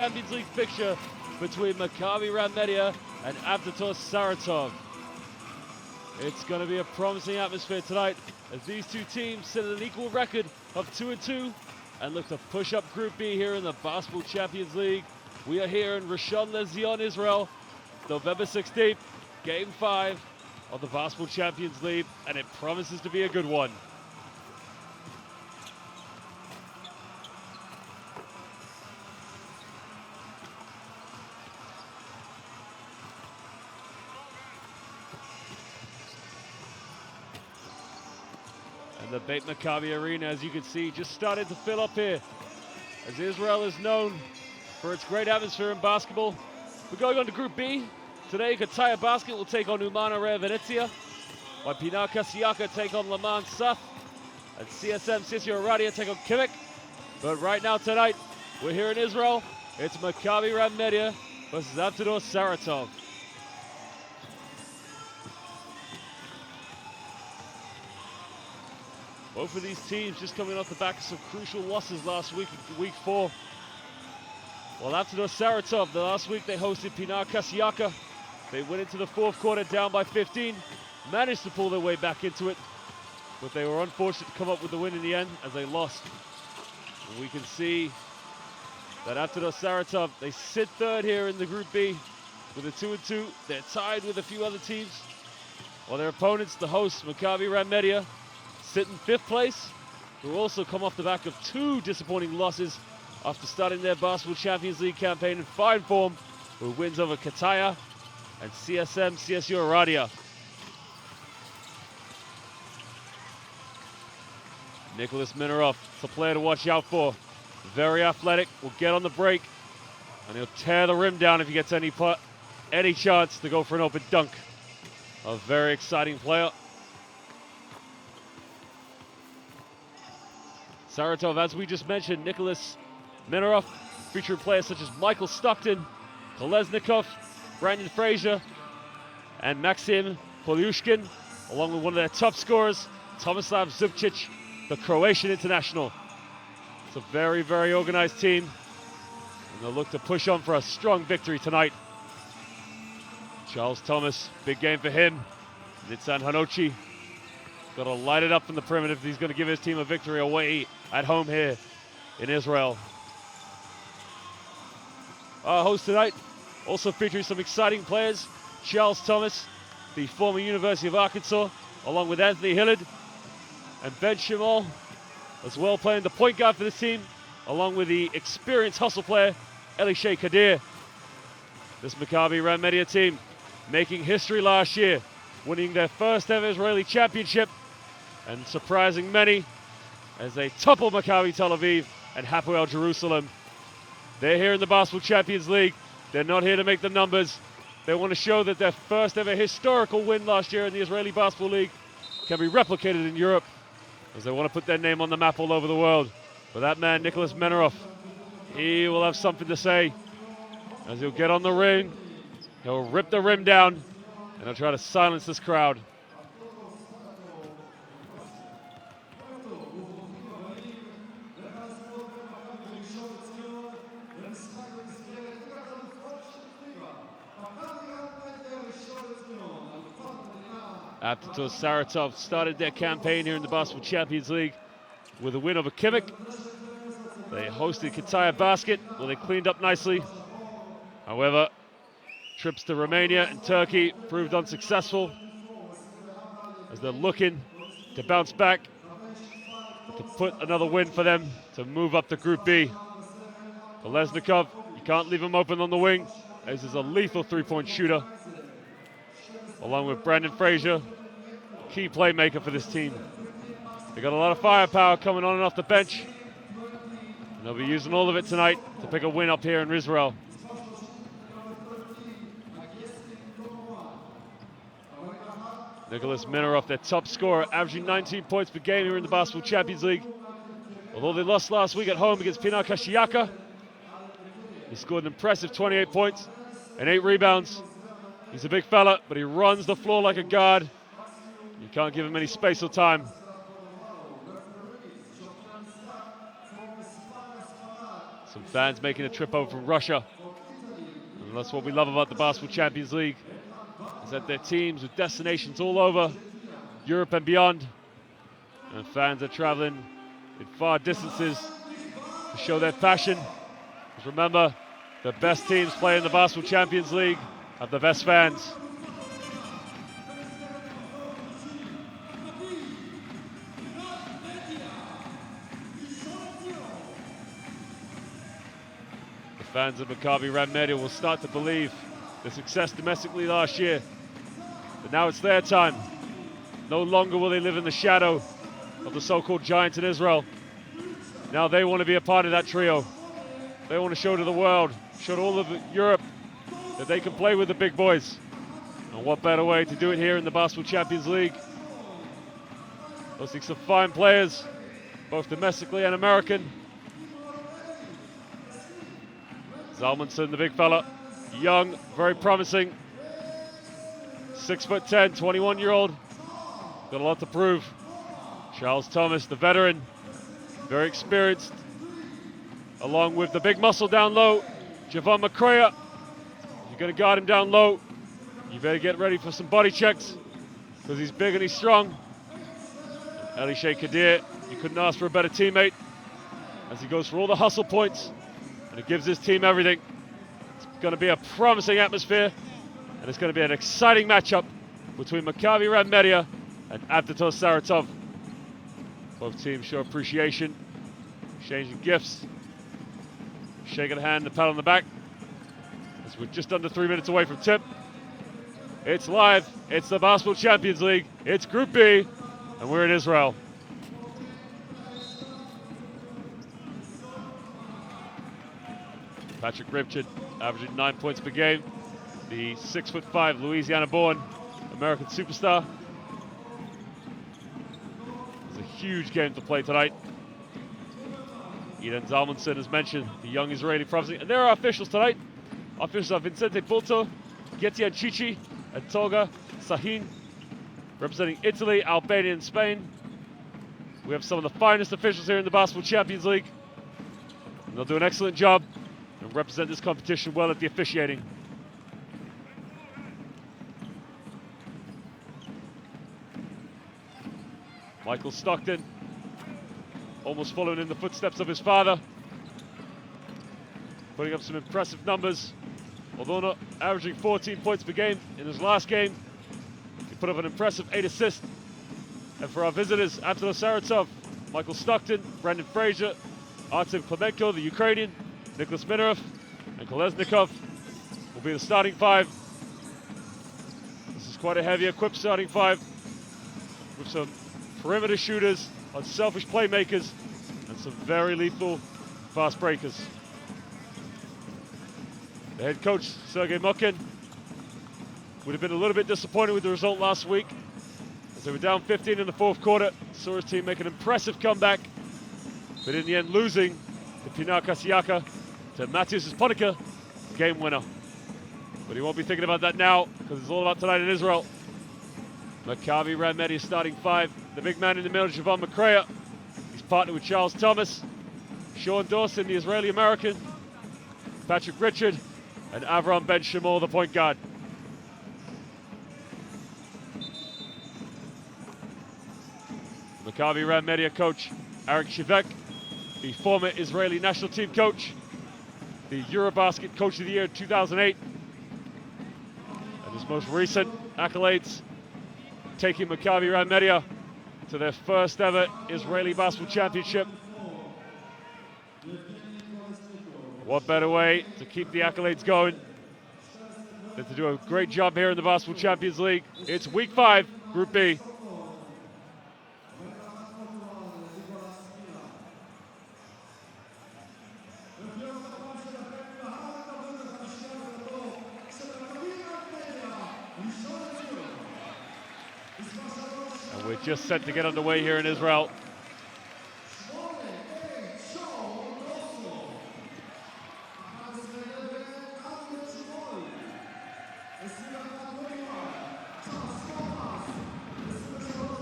Champions League fixture between Maccabi Rand Media and Avtodor Saratov. It's going to be a promising atmosphere tonight as these two teams set an equal record of 2-2 and look to push up Group B here in the Basketball Champions League. We are here in Rishon LeZion, Israel, November 16th, Game 5 of the Basketball Champions League, and it promises to be a good one. And the Beit Maccabi Arena, as you can see, just started to fill up here, as Israel is known for its great atmosphere in basketball. We're going on to Group B. Today, Kataya Basket will take on Umana Rea Venezia, while Pinar Kasiaka take on Le Mans Saf, and CSM Sisio Aradia take on Kimmich. But right now, tonight, we're here in Israel. It's Maccabi Rand Media versus Avtodor Saratov. Both of these teams just coming off the back of some crucial losses last week, week 4. Well, Avtodor Saratov, the last week they hosted Pinar Kasiaka. They went into the fourth quarter down by 15, managed to pull their way back into it, but they were unfortunate to come up with the win in the end as they lost. And we can see that Avtodor Saratov, they sit third here in the Group B with a 2-2. They're tied with a few other teams, while their opponents, the hosts, Maccabi Rand Media, sit in 5th place, who also come off the back of 2 disappointing losses after starting their Basketball Champions League campaign in fine form, who wins over Kataya and CSM CSU Aradia. Nicholas Minarov, the player to watch out for. Very athletic, will get on the break, and he'll tear the rim down if he gets any chance to go for an open dunk. A very exciting player. Saratov, as we just mentioned, Nicholas Minarov, featuring players such as Michael Stockton, Kolesnikov, Brandon Frazier, and Maxim Polyushkin, along with one of their top scorers, Tomislav Zubcic, the Croatian international. It's a very, very organized team, and they'll look to push on for a strong victory tonight. Charles Thomas, big game for him. Nitzan Hanochi, got to light it up from the perimeter if he's going to give his team a victory away at home here in Israel. Our host tonight also featuring some exciting players. Charles Thomas, the former University of Arkansas, along with Anthony Hillard and Ben Shimol, as well playing the point guard for this team, along with the experienced hustle player, Elishay Kadir. This Maccabi Rand Media team making history last year, winning their first ever Israeli championship and surprising many as they topple Maccabi Tel Aviv and Hapoel Jerusalem. They're here in the Basketball Champions League. They're not here to make the numbers. They want to show that their first ever historical win last year in the Israeli Basketball League can be replicated in Europe, as they want to put their name on the map all over the world. But that man, Nicholas Minarov, he will have something to say as he'll get on the ring, he'll rip the rim down, and he'll try to silence this crowd. Avtodor Saratov started their campaign here in the Basketball Champions League with a win over Kimmich. They hosted Kataya Basket, where they cleaned up nicely. However, trips to Romania and Turkey proved unsuccessful, as they're looking to bounce back, to put another win for them to move up to Group B. Kolesnikov, you can't leave him open on the wing, as he's a lethal three-point shooter, along with Brandon Frazier, key playmaker for this team. They got a lot of firepower coming on and off the bench, and they'll be using all of it tonight to pick a win up here in Israel. Nicholas Minarov, their top scorer, averaging 19 points per game here in the Basketball Champions League. Although they lost last week at home against Pinar Kasiaka, he scored an impressive 28 points and 8 rebounds. He's a big fella, but he runs the floor like a guard. You can't give him any space or time. Some Fans making a trip over from Russia. And that's what we love about the Basketball Champions League, is that they're teams with destinations all over Europe and beyond. And fans are traveling in far distances to show their passion. Because remember, the best teams playing in the Basketball Champions League have the best fans. The fans of Maccabi Rand Media will start to believe the success domestically last year. But now it's their time. No longer will they live in the shadow of the so-called giants in Israel. Now they want to be a part of that trio. They want to show to the world, show to all of Europe, that they can play with the big boys. And what better way to do it here in the Basketball Champions League? Hosting some fine players, both domestically and American. Zalmanson, the big fella, young, very promising. 6'10", 21-year-old. Got a lot to prove. Charles Thomas, the veteran, very experienced. Along with the big muscle down low, Javon McCrea. You're going to guard him down low. You better get ready for some body checks, because he's big and he's strong. Elishay Kadir, you couldn't ask for a better teammate, as he goes for all the hustle points, and he gives his team everything. It's going to be a promising atmosphere, and it's going to be an exciting matchup between Maccabi Rand Media and Avtodor Saratov. Both teams show appreciation, exchanging gifts, shaking a hand and a pat on the back, as we're just under 3 minutes away from tip. It's live, it's the Basketball Champions League, it's Group B, and we're in Israel. Patrick Richard averaging 9 points per game. The 6'5" Louisiana-born American superstar. It's a huge game to play tonight. Eden Zalmanson, as mentioned, the young Israeli promising. And there are officials tonight. Our officials are Vincente Bulto, Getian Chichi, and Tolga Sahin, representing Italy, Albania, and Spain. We have some of the finest officials here in the Basketball Champions League. And they'll do an excellent job and represent this competition well at the officiating. Michael Stockton, almost following in the footsteps of his father, putting up some impressive numbers. Although not averaging 14 points per game in his last game, he put up an impressive 8 assists. And for our visitors, Avtodor Saratov, Michael Stockton, Brendan Fraser, Artem Klemenko, the Ukrainian, Nicholas Minarov, and Kolesnikov will be the starting five. This is quite a heavy equipped starting five, with some perimeter shooters, unselfish playmakers, and some very lethal fast breakers. The head coach, Sergei Mokin, would have been a little bit disappointed with the result last week, as they were down 15 in the fourth quarter. Saw his team make an impressive comeback, but in the end losing to Pinar Kasiaka, to Matthias Sponica, game winner. But he won't be thinking about that now, because it's all about tonight in Israel. Maccabi Rand Media starting five. The big man in the middle, Javon McCrea. He's partnered with Charles Thomas, Sean Dawson, the Israeli-American, Patrick Richard, and Avram Ben Shimol, the point guard. Maccabi Rand Media coach, Arik Shivek, the former Israeli national team coach, the Eurobasket Coach of the Year in 2008, and his most recent accolades, taking Maccabi Rand Media to their first ever Israeli Basketball Championship. What better way to keep the accolades going than to do a great job here in the Basketball Champions League. It's week 5, Group B. And we're just set to get underway here in Israel.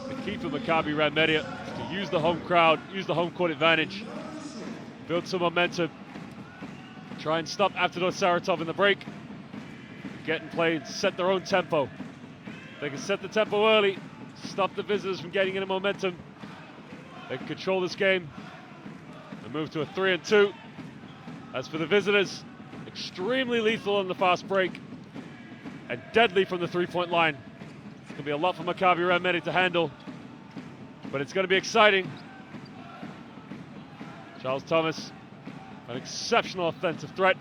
The key for Maccabi Rand Media is to use the home crowd, use the home court advantage, build some momentum, try and stop Avtodor Saratov in the break. Get in play and set their own tempo. They can set the tempo early, stop the visitors from getting any momentum. They can control this game and move to a 3-2. As for the visitors, extremely lethal on the fast break and deadly from the three-point line. It's going to be a lot for Maccabi Rand Media to handle, but it's going to be exciting. Charles Thomas, an exceptional offensive threat,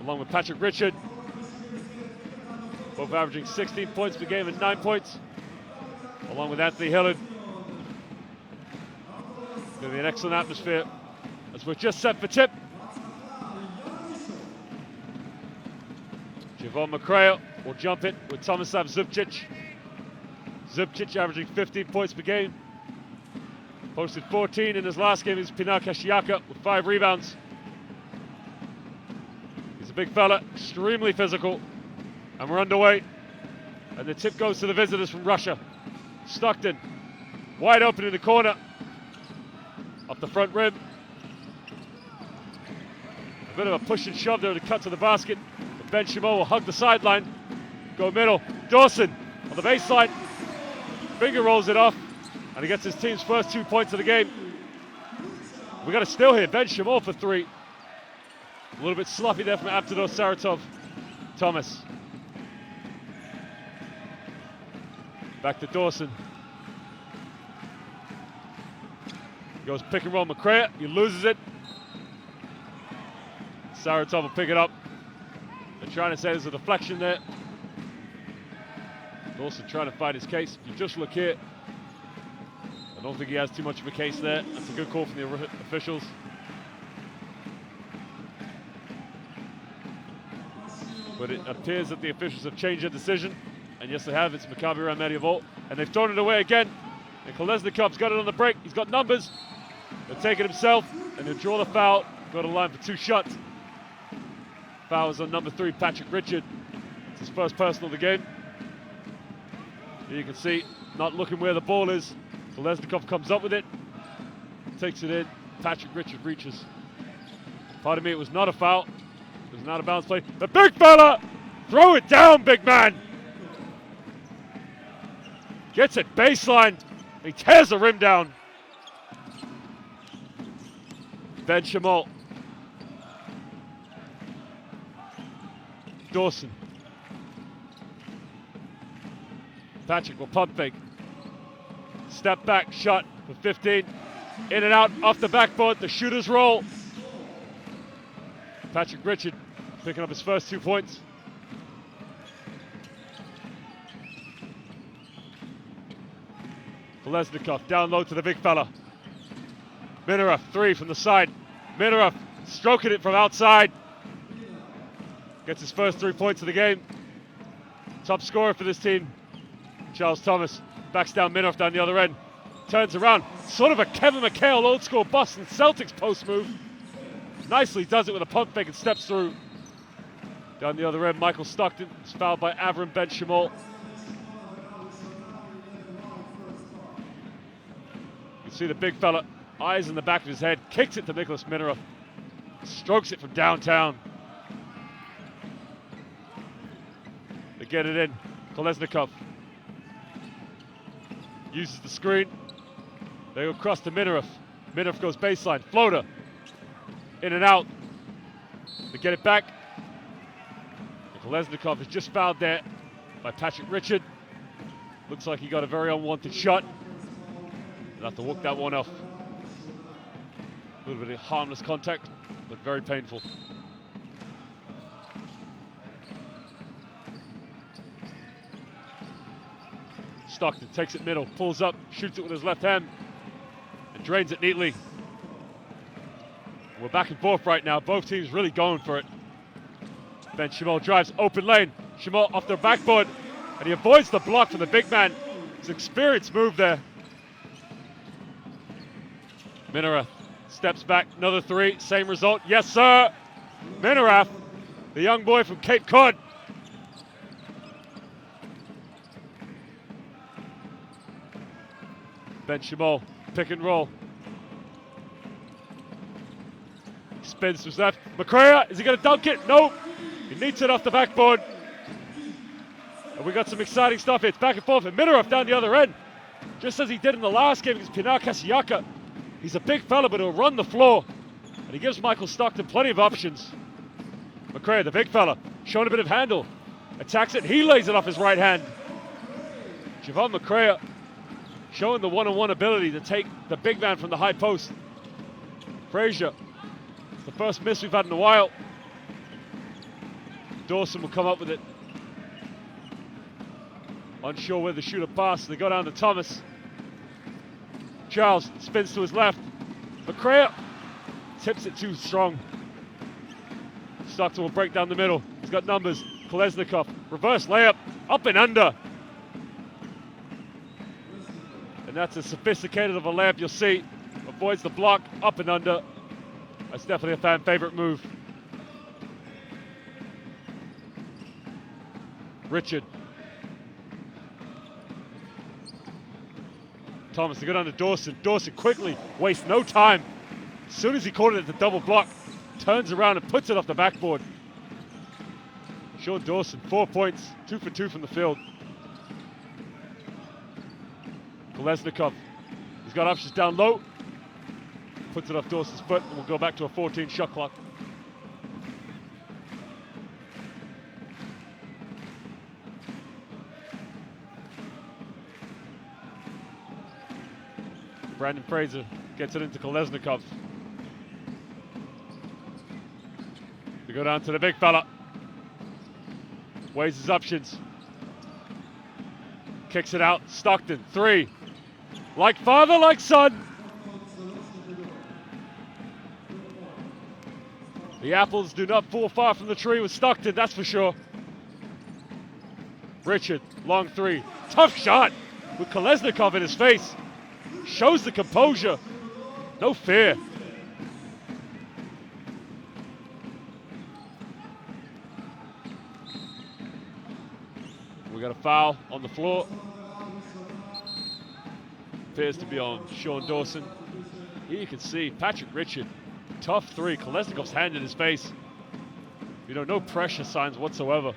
along with Patrick Richard, both averaging 16 points per game and 9 points, along with Anthony Hillard. It's going to be an excellent atmosphere as we're just set for tip. Javon McCrae will jump it with Tomislav Zubcic. Zubcic averaging 15 points per game. Posted 14 in his last game against Pinar Kashiaka with 5 rebounds. He's a big fella, extremely physical. And we're underway. And the tip goes to the visitors from Russia. Stockton, wide open in the corner. Off the front rim. A bit of a push and shove there to cut to the basket. But Ben Shimo will hug the sideline. Go middle. Dawson on the baseline. Finger rolls it off. And he gets his team's first 2 points of the game. We got a steal here. Ben Shimo for 3. A little bit sloppy there from Avtodor Saratov. Thomas. Back to Dawson. Goes pick and roll McCrae. He loses it. Saratov will pick it up. They're trying to say there's a deflection there. Dawson trying to fight his case. If you just look here, I don't think he has too much of a case there. That's a good call from the officials. But it appears that the officials have changed their decision. And yes, they have. It's Maccabi Rand Media vault. And they've thrown it away again. And Kolesnikov's got it on the break. He's got numbers. They'll take it himself. And he'll draw the foul. Go to the line for 2 shots. Foul is on number 3, Patrick Richard. It's his first personal of the game. Here you can see, not looking where the ball is. Kolesnikov comes up with it. Takes it in. Patrick Richard reaches. Pardon me, it was not a foul. It was not a bounce play. The big fella! Throw it down, big man! Gets it baseline. He tears the rim down. Ben Shimo. Dawson. Patrick will pump fake. Step back, shot for 15. In and out, off the backboard, the shooter's roll. Patrick Richard picking up his first 2 points. Kolesnikov down low to the big fella. Minarov, 3 from the side. Minarov stroking it from outside. Gets his first 3 points of the game. Top scorer for this team, Charles Thomas. Backs down Minarov down the other end. Turns around. Sort of a Kevin McHale old school Boston Celtics post move. Nicely does it with a pump fake and steps through. Down the other end, Michael Stockton is fouled by Avram Ben Shimol. You see the big fella, eyes in the back of his head, kicks it to Nicholas Minarov. Strokes it from downtown. They get it in. Kolesnikov uses the screen. They go across to Minarov. Minarov goes baseline, floater. In and out. They get it back. And Kolesnikov is just fouled there by Patrick Richard. Looks like he got a very unwanted shot. They'll have to walk that one off. A little bit of harmless contact, but very painful. Stockton takes it middle, pulls up, shoots it with his left hand, and drains it neatly. We're back and forth right now. Both teams really going for it. Ben Shimol drives open lane. Shimol off their backboard, and he avoids the block from the big man. It's an experienced move there. Minarov steps back, another 3, same result. Yes, sir. Minarov, the young boy from Cape Cod. Ben Shimol, pick and roll. spins to his left. Macrae, is he going to dunk it? No. He needs it off the backboard. And we got some exciting stuff. It's back and forth. And Minarov down the other end. Just as he did in the last game against Pinar Kasiyaka. He's a big fella, but he'll run the floor. And he gives Michael Stockton plenty of options. Macrae, the big fella, showing a bit of handle. Attacks it. He lays it off his right hand. Javon Macrae showing the one-on-one ability to take the big man from the high post. Frazier, it's the first miss we've had in a while. Dawson will come up with it. Unsure where the shooter passed. They go down to Thomas. Charles spins to his left. Macrae tips it too strong. Stockton will break down the middle. He's got numbers. Kolesnikov, reverse layup, up and under. And that's as sophisticated of a layup you'll see. Avoids the block, up and under. That's definitely a fan favorite move. Richard. Thomas to go down to Dawson. Dawson quickly, wastes no time. As soon as he caught it at the double block, turns around and puts it off the backboard. Sean Dawson, 4 points, 2 for 2 from the field. Kolesnikov, he's got options down low. Puts it off Dawson's foot, and we'll go back to a 14 shot clock. Brandon Fraser gets it into Kolesnikov. We go down to the big fella. Weighs his options. Kicks it out. Stockton, 3. Like father, like son. The apples do not fall far from the tree with Stockton, that's for sure. Richard, long 3. Tough shot with Kolesnikov in his face. Shows the composure. No fear. We got a foul on the floor. Appears to be on Sean Dawson. Here you can see Patrick Richard, tough 3. Kolesnikov's hand in his face. You know, no pressure signs whatsoever.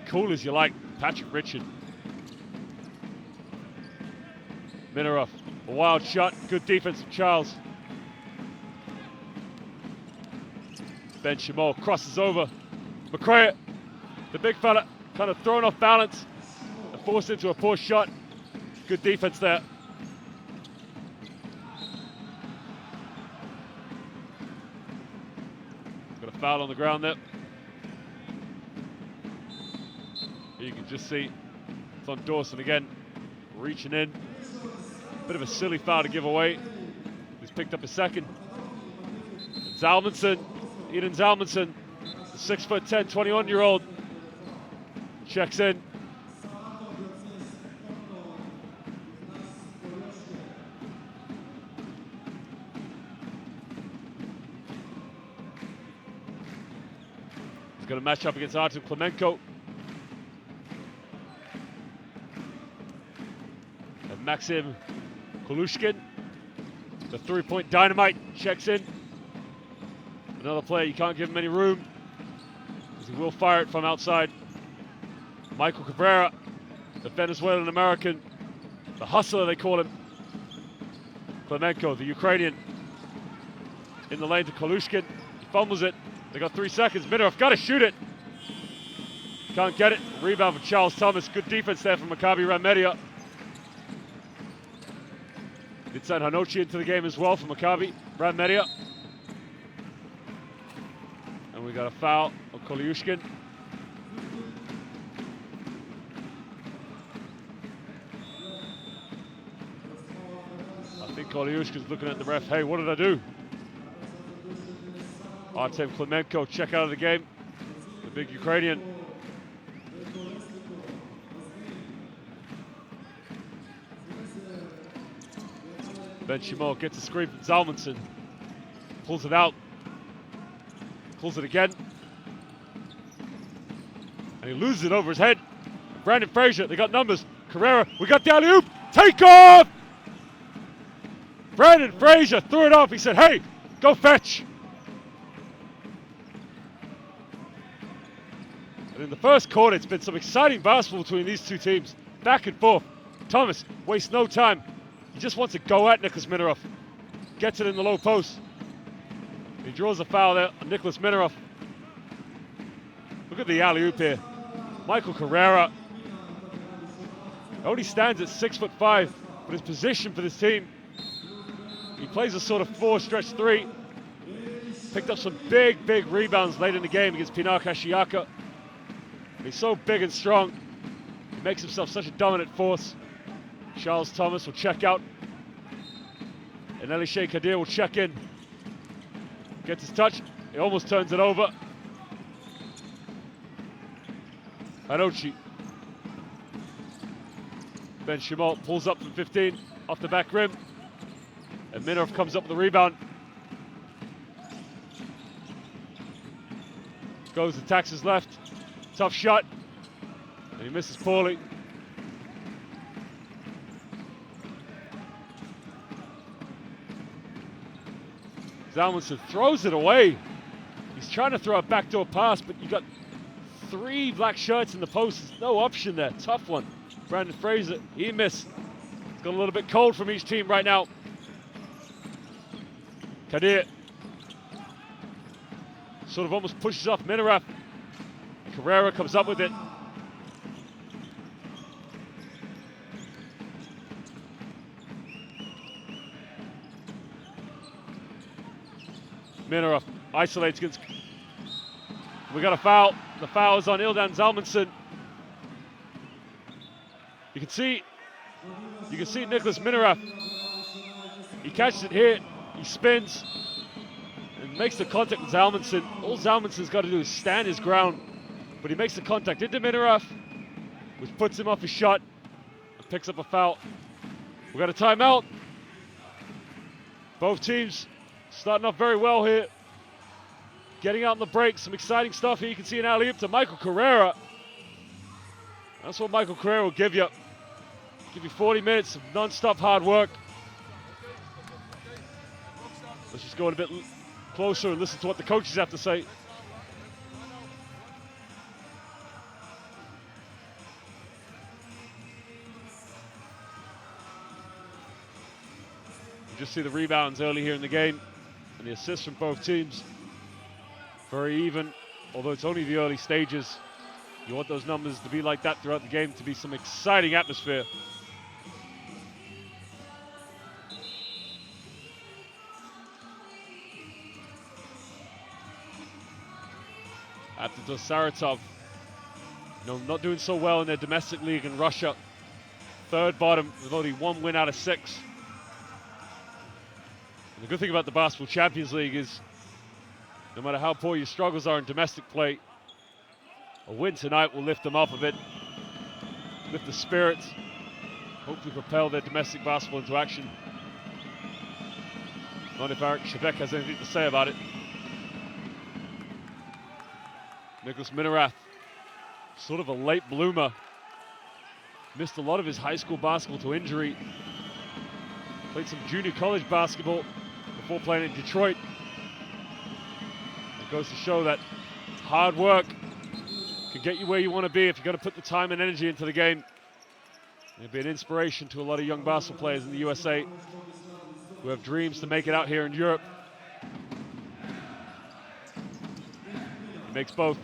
Cool as you like, Patrick Richard. Minarov, a wild shot, good defense from Charles. Ben Shimol crosses over. Macrae, the big fella, kind of thrown off balance and forced into a poor shot. Good defense there. Got a foul on the ground there. You can just see it's on Dawson again, reaching in. Bit of a silly foul to give away. He's picked up a second. Zalmanson, Eden Zalmanson, the 6'10", 21-year-old, checks in. He's going to match up against Artem Klemenko. And Maxim Kolushkin, the 3-point dynamite, checks in. Another player, you can't give him any room, because he will fire it from outside. Michael Cabrera, the Venezuelan American, the hustler they call him. Klemenko, the Ukrainian, in the lane to Kolushkin. He fumbles it. They got 3 seconds. Minarov got to shoot it. Can't get it. Rebound from Charles Thomas. Good defense there from Maccabi Rand Media. Did send Hanochi into the game as well for Maccabi Rand Media. And we got a foul on Koliushkin. I think Koliushkin's looking at the ref. Hey, what did I do? Artem Klemenko, check out of the game. The big Ukrainian. Ben Shimol gets a screen from Zalmanson. Pulls it out. Pulls it again. And he loses it over his head. Brandon Frazier, they got numbers. Carrera, we got the alley-oop. Take off! Brandon Frazier threw it off. He said, hey, go fetch. And in the first quarter, it's been some exciting basketball between these two teams. Back and forth. Thomas wastes no time. He just wants to go at Nicholas Minarov. Gets it in the low post. He draws a foul there on Nicholas Minarov. Look at the alley-oop here. Michael Carrera only stands at 6'5", but his position for this team, he plays a sort of 4 stretch 3. Picked up some big rebounds late in the game against Pinar Kashiaka. He's so big and strong. He makes himself such a dominant force. Charles Thomas will check out. And Elishay Kadir will check in. Gets his touch. He almost turns it over. Hanochi. Ben Shimol pulls up from 15 off the back rim. And Minarov comes up with the rebound. Goes, attacks his left. Tough shot. And he misses poorly. Zalmanson throws it away. He's trying to throw a backdoor pass, but you got 3 black shirts in the post. There's no option there. Tough one. Brandon Fraser, he missed. It's got a little bit cold from each team right now. Kadir sort of almost pushes off Minarov. Carrera comes up with it. Minarov isolates against. We got a foul. The foul is on Ildan Zalmanson. You can see Nicholas Minarov. He catches it here. He spins and makes the contact with Zalmanson. All Zalmanson's got to do is stand his ground, but he makes the contact into Minarov, which puts him off his shot and picks up a foul. We got a timeout. Both teams starting off very well here. Getting out in the break, some exciting stuff here. You can see an alley-oop to Michael Carrera. That's what Michael Carrera will give you. Give you 40 minutes of non-stop hard work. Let's just go in a bit closer and listen to what the coaches have to say. You just see the rebounds early here in the game and the assists from both teams. Very even, although it's only the early stages. You want those numbers to be like that throughout the game, to be some exciting atmosphere. Avtodor Saratov, not doing so well in their domestic league in Russia. Third bottom with only 1 win out of 6. And the good thing about the Basketball Champions League is no matter how poor your struggles are in domestic play, a win tonight will lift them up a bit, lift the spirits, hopefully propel their domestic basketball into action. Not if Arik Shevek has anything to say about it. Nicholas Minarov, sort of a late bloomer. Missed a lot of his high school basketball to injury. Played some junior college basketball before playing in Detroit. It goes to show that hard work can get you where you want to be if you've got to put the time and energy into the game. It'll be an inspiration to a lot of young basketball players in the USA who have dreams to make it out here in Europe. He makes both.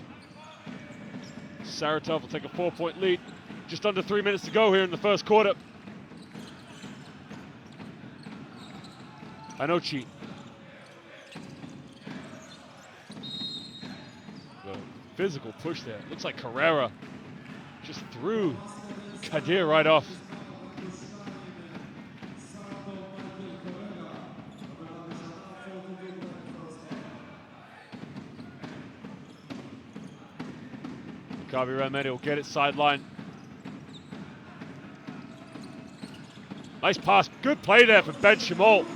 Saratov will take a 4-point lead. Just under 3 minutes to go here in the first quarter. Hanochi. The physical push there. Looks like Carrera just threw Kadir right off. Maccabi Rand Media will get it sideline. Nice pass, good play there from Ben Shimol.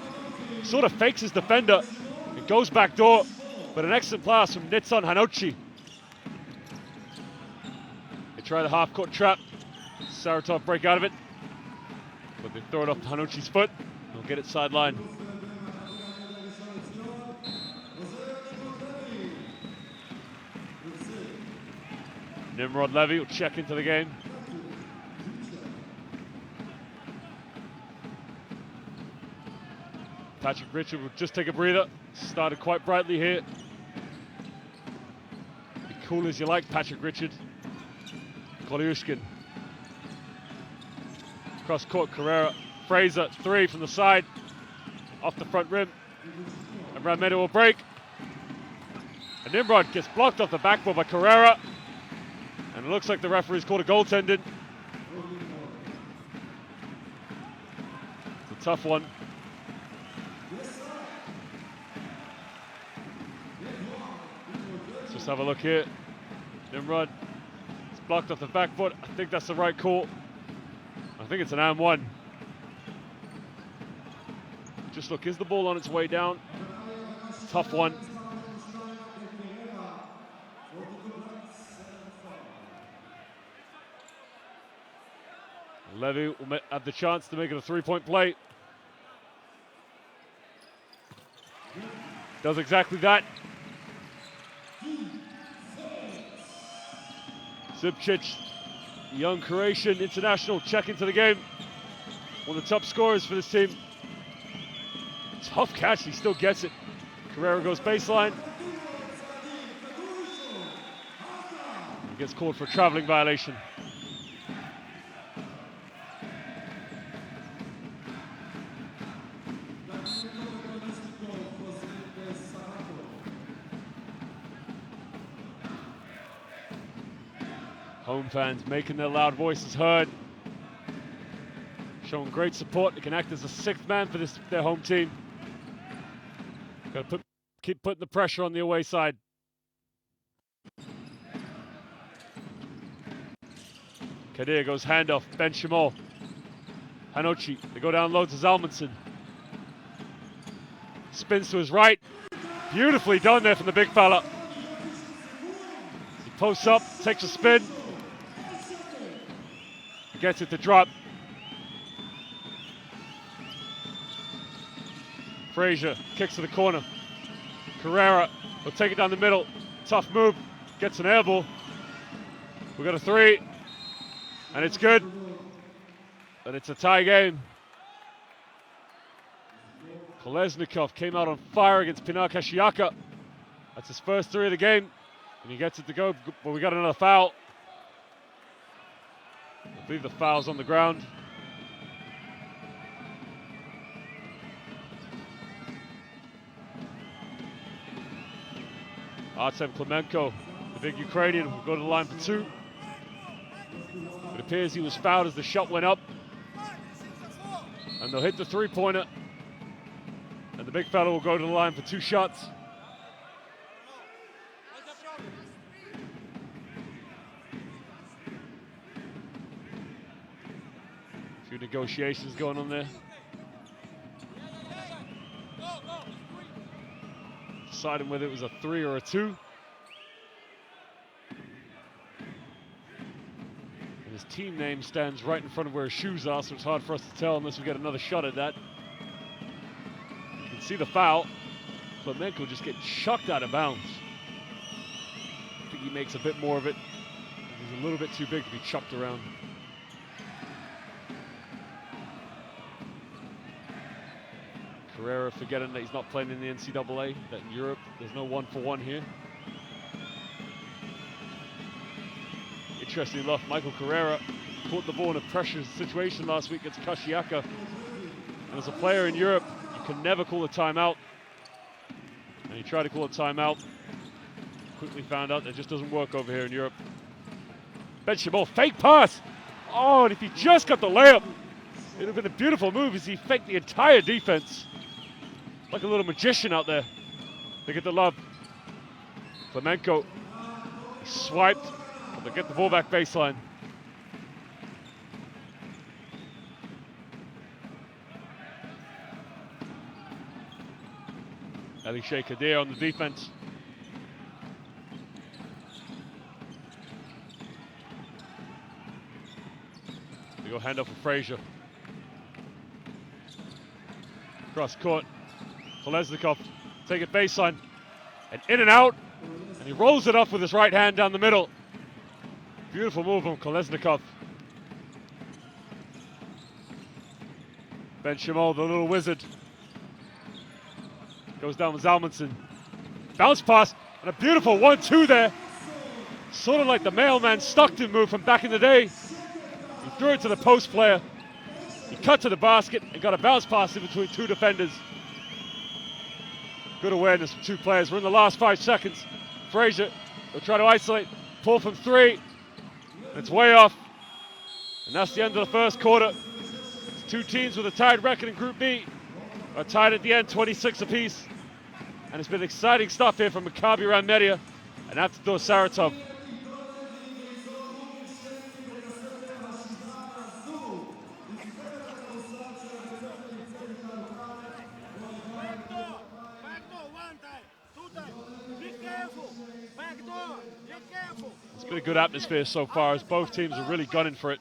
Sort of fakes his defender. It goes back door, but an excellent pass from Nitsan Hanochi. They try the half-court trap. Saratov break out of it, but they throw it off Hanochi's foot. He'll get it sideline. Nimrod Levy will check into the game. Patrick Richard will just take a breather. Started quite brightly here. Be cool as you like, Patrick Richard. Koliushkin. Cross court, Carrera. Fraser, 3 from the side. Off the front rim. And Rand Media will break. And Nimrod gets blocked off the backboard by Carrera. And it looks like the referee's called a goaltending. It's a tough one. Let's just have a look here. Nimrod is blocked off the backboard. I think that's the right call. I think it's an and one. Just look, is the ball on its way down? Tough one. Levy will have the chance to make it a 3-point play. Does exactly that. Zipcic, young Croatian international, check into the game. One of the top scorers for this team. Tough catch, he still gets it. Carrera goes baseline. He gets called for a traveling violation. Home fans making their loud voices heard. Showing great support. They can act as a 6th man for their home team. Got to keep putting the pressure on the away side. Kadir goes handoff. Ben Shimol. Hanochi. They go down low to Zalmanson. Spins to his right. Beautifully done there from the big fella. He posts up, takes a spin. Gets it to drop. Frazier kicks to the corner. Carrera will take it down the middle. Tough move. Gets an air ball. We got a 3. And it's good. And it's a tie game. Kolesnikov came out on fire against Pinar Kashiaka. That's his first 3 of the game. And he gets it to go, but we got another foul. I believe the foul's on the ground. Artem Klemenko, the big Ukrainian, will go to the line for 2. It appears he was fouled as the shot went up. And they'll hit the 3-pointer. And the big fella will go to the line for 2 shots. A few negotiations going on there. Deciding whether it was a 3 or a 2. And his team name stands right in front of where his shoes are, so it's hard for us to tell unless we get another shot at that. You can see the foul. Klemenko just getting chucked out of bounds. I think he makes a bit more of it. He's a little bit too big to be chucked around. Carrera forgetting that he's not playing in the NCAA, that in Europe there's no 1-for-1 here. Interesting enough, Michael Carrera caught the ball in a pressure situation last week against Kashiaka. And as a player in Europe, you can never call a timeout. And he tried to call a timeout. Quickly found out that just doesn't work over here in Europe. Ben Shimol, fake pass! Oh, and if he just got the layup, it would have been a beautiful move as he faked the entire defense. Like a little magician out there. They get the love. Klemenko, he swiped, but they get the ball back baseline. Elishay Kadir on the defense. They go handoff for Frazier. Cross court. Kolesnikov take it baseline. And in and out. And he rolls it up with his right hand down the middle. Beautiful move from Kolesnikov. Ben Shimol, the little wizard. Goes down with Zalmanson. Bounce pass. And a beautiful 1-2 there. Sort of like the mailman Stockton move from back in the day. He threw it to the post player. He cut to the basket and got a bounce pass in between two defenders. Good awareness from two players. We're in the last 5 seconds. Frazier will try to isolate. Pull from three. And it's way off. And that's the end of the first quarter. It's two teams with a tied record in Group B are tied at the end, 26 apiece. And it's been exciting stuff here from Maccabi Rand Media and Avtodor Saratov. It's been a good atmosphere so far as both teams are really gunning for it.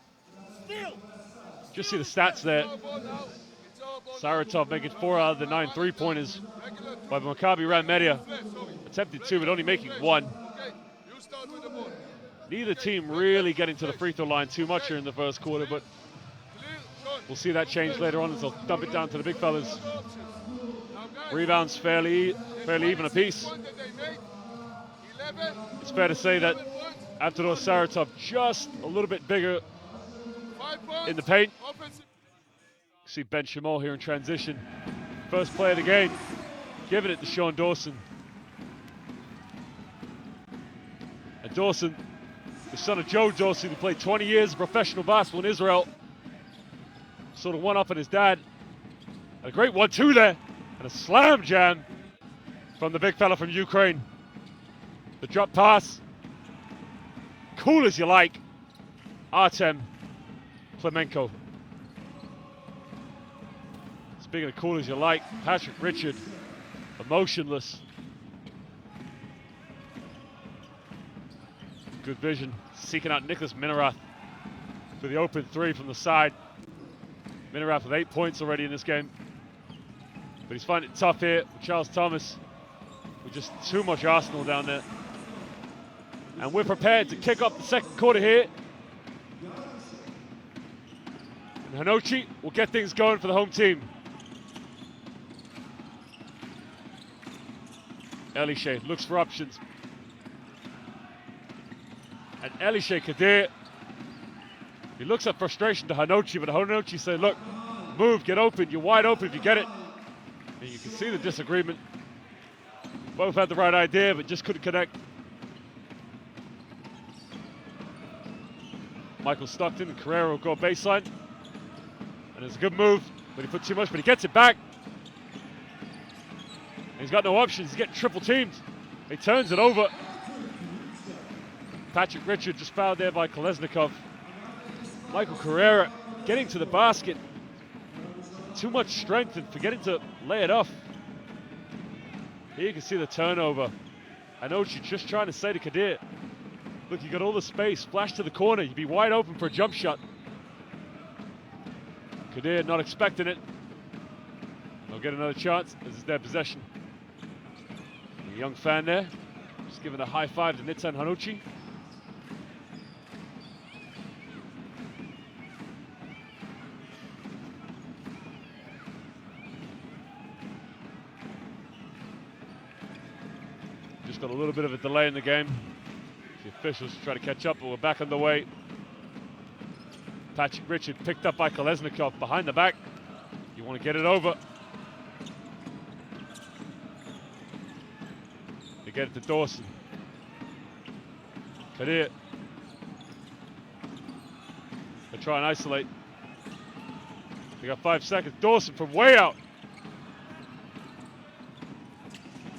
Just see the stats there. Saratov making 4 out of the 9 3-pointers by Maccabi Rand Media. Attempted 2, but only making 1. Neither team really getting to the free throw line too much here in the first quarter, but we'll see that change later on as they'll dump it down to the big fellas. Rebounds fairly even apiece. It's fair to say that Avtodor Saratov just a little bit bigger in the paint. See Ben Shimol here in transition. First play of the game, giving it to Sean Dawson. And Dawson, the son of Joe Dawson, who played 20 years of professional basketball in Israel, sort of one up on his dad. And a great 1-2 there, and a slam jam from the big fella from Ukraine. The drop pass, cool as you like, Artem Klemenko. Speaking of cool as you like, Patrick Richard, emotionless. Good vision, seeking out Nicholas Minerath for the open 3 from the side. Minerath with 8 points already in this game. But he's finding it tough here with Charles Thomas, with just too much arsenal down there. And we're prepared to kick off the second quarter here. And Hanochi will get things going for the home team. Elishe looks for options. And Elishe Kadir, he looks at frustration to Hanochi, but Hanochi said, look, move, get open, you're wide open if you get it. And you can see the disagreement. Both had the right idea, but just couldn't connect. Michael Stockton and Carrera will go baseline. And it's a good move, but he put too much, but he gets it back. And he's got no options, he's getting triple teamed. He turns it over. Patrick Richard just fouled there by Kolesnikov. Michael Carrera getting to the basket. Too much strength and forgetting to lay it off. Here you can see the turnover. I know she's just trying to say to Kadir, look, you got all the space, flash to the corner, you'd be wide open for a jump shot. Kadir not expecting it. They'll get another chance. This is their possession. A young fan there, just giving a high five to Nitzan Hanochi. Just got a little bit of a delay in the game. The officials try to catch up, but we're back on the way. Patrick Richard picked up by Kolesnikov behind the back. You want to get it over. They get it to Dawson. Kadir. They try and isolate. They got 5 seconds. Dawson from way out.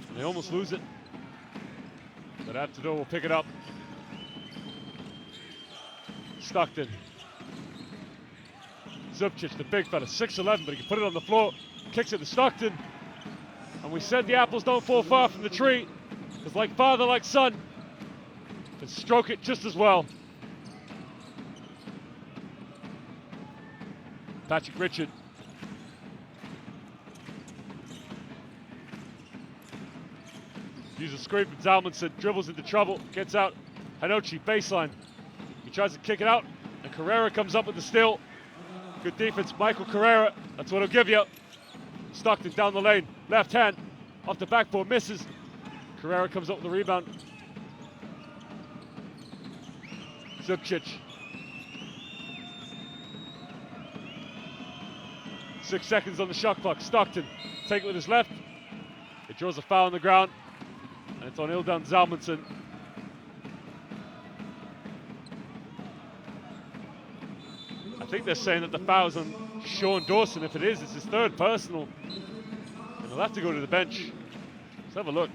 And they almost lose it. But Avtodor will pick it up. Stockton. Zubcic, the big fella, 6'11", but he can put it on the floor. Kicks it to Stockton. And we said the apples don't fall far from the tree. Because like father, like son, can stroke it just as well. Patrick Richard. Uses a screen from Zalmanson, dribbles into trouble, gets out. Hanochi, baseline. He tries to kick it out, and Carrera comes up with the steal. Good defense, Michael Carrera. That's what he'll give you. Stockton down the lane, left hand, off the backboard, misses. Carrera comes up with the rebound. Zubcic. 6 seconds on the shot clock. Stockton, take it with his left. It draws a foul on the ground, and it's on Ildan Zalmanson. I think they're saying that the foul's on Sean Dawson. If it is, it's his third personal. And he'll have to go to the bench. Let's have a look.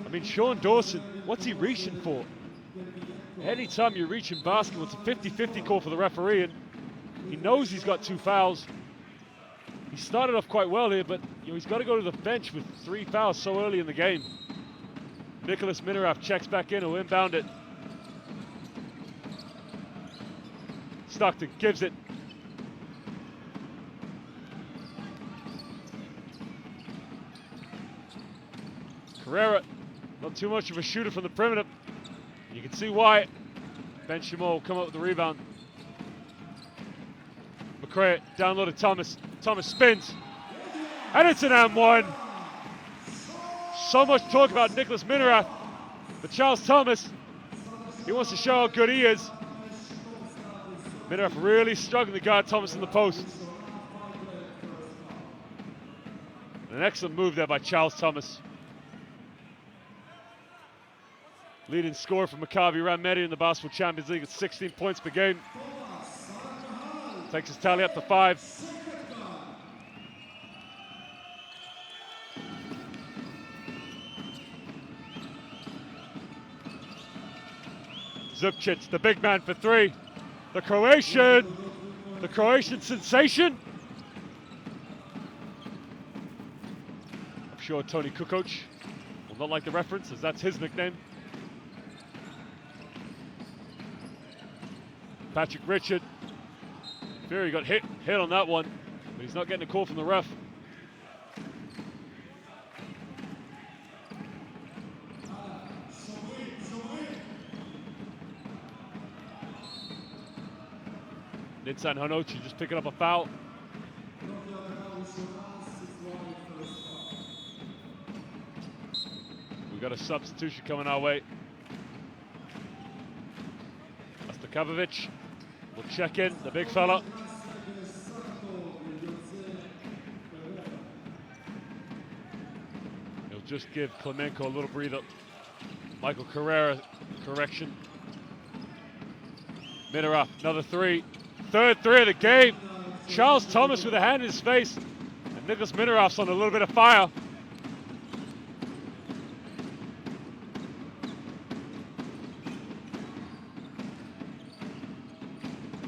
I mean, Sean Dawson, what's he reaching for? Anytime you reach in basketball, it's a 50-50 call for the referee, and he knows he's got 2 fouls. He started off quite well here, but he's got to go to the bench with 3 fouls so early in the game. Nicholas Minaraf checks back in, who'll inbound it. Stockton gives it. Carrera, not too much of a shooter from the perimeter. You can see why. Ben Shimon will come up with the rebound. McCray down low to Thomas. Thomas spins. And it's an and-one. So much talk about Nicholas Minarath. But Charles Thomas, he wants to show how good he is. Minarath really struggling to guard Thomas in the post. An excellent move there by Charles Thomas. Leading scorer for Maccabi Rand Media in the Basketball Champions League at 16 points per game. Takes his tally up to 5. Zubcic, the big man for 3. The Croatian sensation. I'm sure Tony Kukoc will not like the reference, as that's his nickname. Patrick Richard. Fury got hit on that one, but he's not getting a call from the ref. Nitsan Hanochi just picking up a foul. We've got a substitution coming our way. That's Stakavovic. We'll check in, the big fella. He'll just give Klemenko a little breather. Michael Carrera, correction. Minaraf, another 3. Third 3 of the game. Charles Thomas with a hand in his face. And Nicholas Minaraf's on a little bit of fire.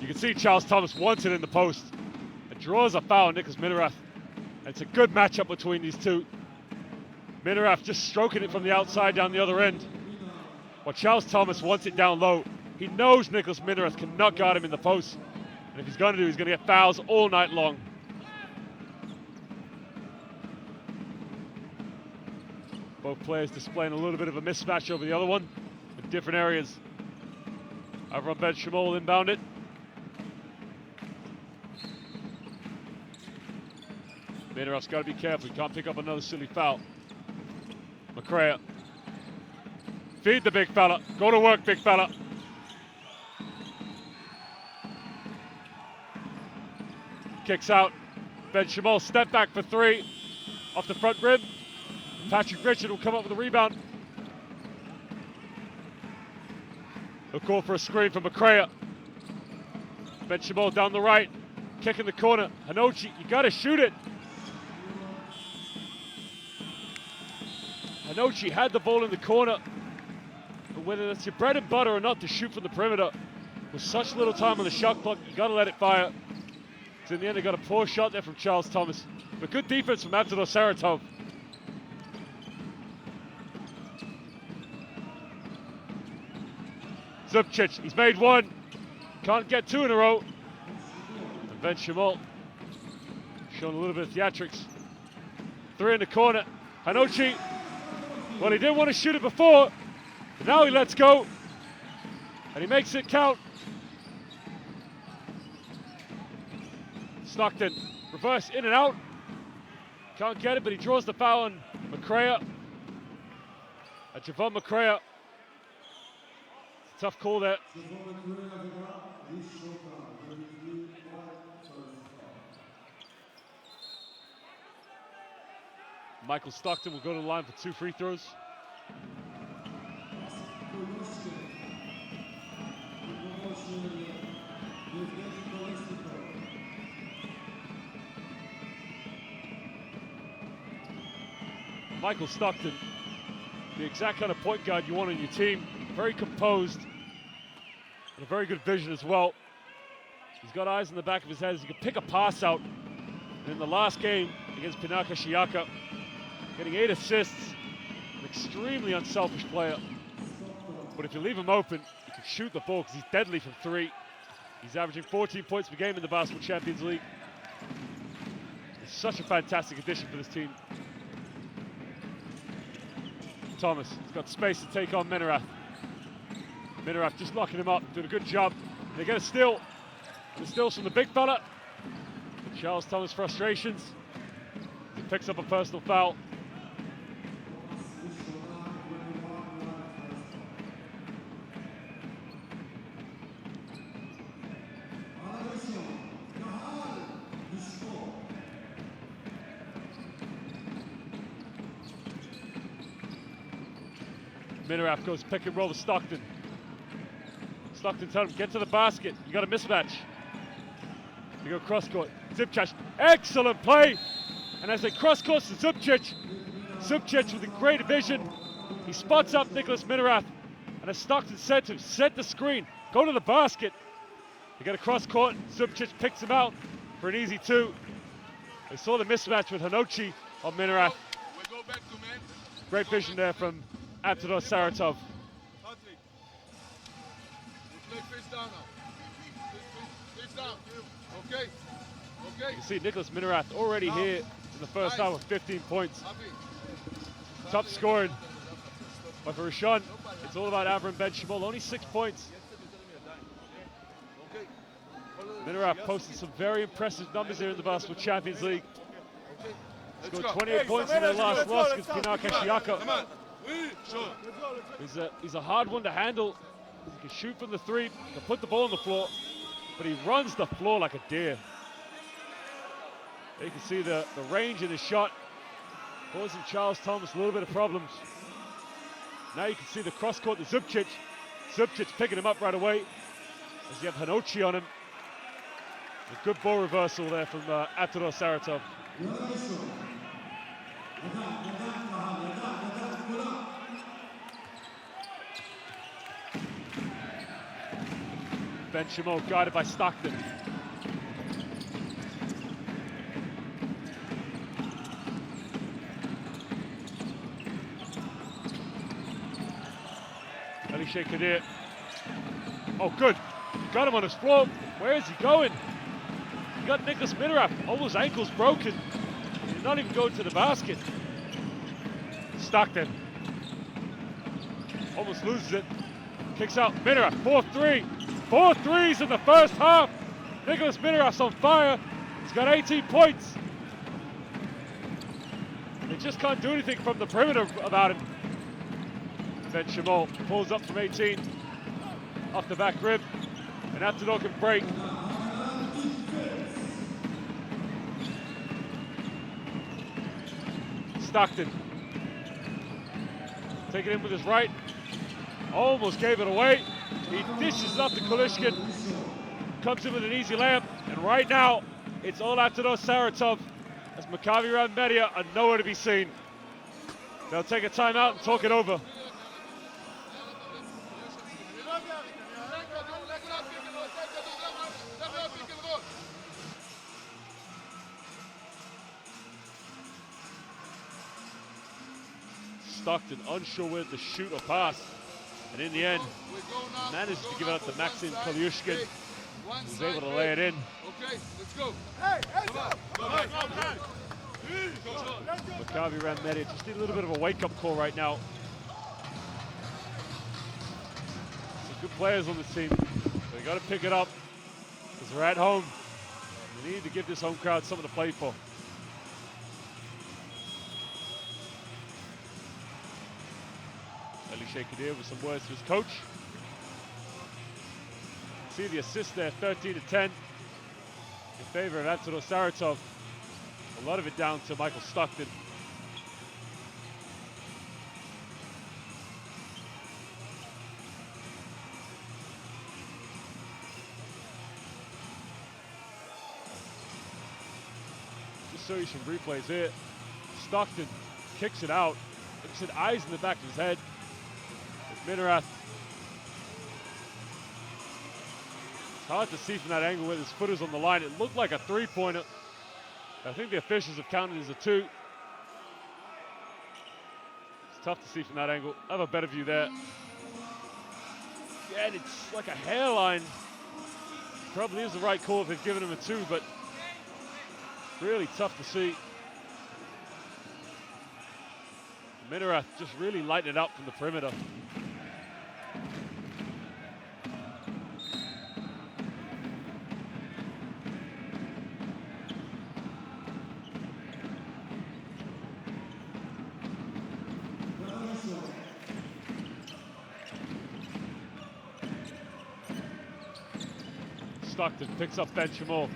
You can see Charles Thomas wants it in the post. It draws a foul on Nicholas Minaraf. And it's a good matchup between these two. Minaraf just stroking it from the outside down the other end. While Charles Thomas wants it down low. He knows Nicholas Minaraf cannot guard him in the post. And if he's going to do, he's going to get fouls all night long. Both players displaying a little bit of a mismatch over the other one in different areas. Over on Ben Shimon will inbound it. Minaraf's got to be careful. He can't pick up another silly foul. McCray. Feed the big fella. Go to work, big fella. Kicks out. Ben Shimon, step back for 3. Off the front rim. Patrick Richard will come up with the rebound. He'll call for a screen from McCray. Ben Shimon down the right. Kick in the corner. Hanochi, you got to shoot it. Hanochi had the ball in the corner. But whether that's your bread and butter or not to shoot from the perimeter, with such little time on the shot clock, you got to let it fire. So in the end, they got a poor shot there from Charles Thomas. But good defense from Avtodor Saratov. Zubcic, he's made 1. Can't get 2 in a row. And Ben Shimon showing a little bit of theatrics. Three in the corner. Hanochi, well, he didn't want to shoot it before, but now he lets go, and he makes it count. Stockton, reverse in and out. Can't get it, but he draws the foul on Macrae. Javon Macrae. Tough call there. Michael Stockton will go to the line for 2 free throws. Michael Stockton, the exact kind of point guard you want on your team. Very composed and a very good vision as well. He's got eyes in the back of his head. He can pick a pass out. And in the last game against Pinaka Shiaka, getting 8 assists, an extremely unselfish player. But if you leave him open, he can shoot the ball because he's deadly from 3. He's averaging 14 points per game in the Basketball Champions League. He's such a fantastic addition for this team. Thomas, he's got space to take on Minerath. Minerath just locking him up, doing a good job. They get a steal. The steals from the big fella. Charles Thomas frustrations. He picks up a personal foul. Minerath goes pick and roll with Stockton. Stockton tells him, get to the basket. You got a mismatch. You go cross court. Zubcic, excellent play. And as they cross court to Zubcic with a great vision. He spots up Nicholas Minerath. And as Stockton said to him, set the screen, go to the basket. They get a cross court. Zubcic picks him out for an easy 2. They saw the mismatch with Hanochi on Minerath. Great vision there from Avtodor Saratov. You can see Nicholas Minerath already here in the first half with 15 points. Top scoring. But for Rashawn, it's all about Avram Ben Shimol, only 6 points. Minerath posted some very impressive numbers here in the Basketball Champions League. Scored 28 points in their last loss against Pinaka Shiaka. He's a hard one to handle. He can shoot from the 3, he can put the ball on the floor, but he runs the floor like a deer. You can see the range in his shot, causing Charles Thomas a little bit of problems. Now you can see the cross court to Zubcic. Zubcic picking him up right away, as you have Hanochi on him. A good ball reversal there from Avtodor Saratov. Ben Shimol guided by Stockton. Elisha Kadir. Oh, good. Got him on his floor. Where is he going? You got Nicholas Minerath, almost ankles broken. He's not even going to the basket. Stockton. Almost loses it. Kicks out Minerath, 4-3. 4 threes in the first half. Nicholas Minerath's on fire. He's got 18 points. They just can't do anything from the perimeter about him. Ben Shimol pulls up from 18. Off the back rib. And Avtodor can break. Stockton. Take it in with his right. Almost gave it away. He dishes it up to Kulishkin. Comes in with an easy layup. And right now, it's all Avtodor Saratov as Maccabi Rand Media are nowhere to be seen. They'll take a timeout and talk it over. Stockton unsure whether to shoot or pass. And in the end, manages to give it up to Maxim Kolyushkin, who's able to lay it in. Okay, let's go. Hey, come on. Maccabi Rand Media just need a little bit of a wake-up call right now. Some good players on this team. They got to pick it up because they're at home. They need to give this home crowd something to play for. Elishay Kadir with some words to his coach. See the assist there, 13-10 in favor of Avtodor Saratov. A lot of it down to Michael Stockton. Just show you some replays here. Stockton kicks it out. Looks at eyes in the back of his head. Minerath. It's hard to see from that angle where his foot is on the line. It looked like a three-pointer. I think the officials have counted as a two. It's tough to see from that angle. I have a better view there. Yeah, it's like a hairline. Probably is the right call if they've given him a two, but really tough to see. Minerath just really lighting it up from the perimeter. Stockton picks up Ben Shamal.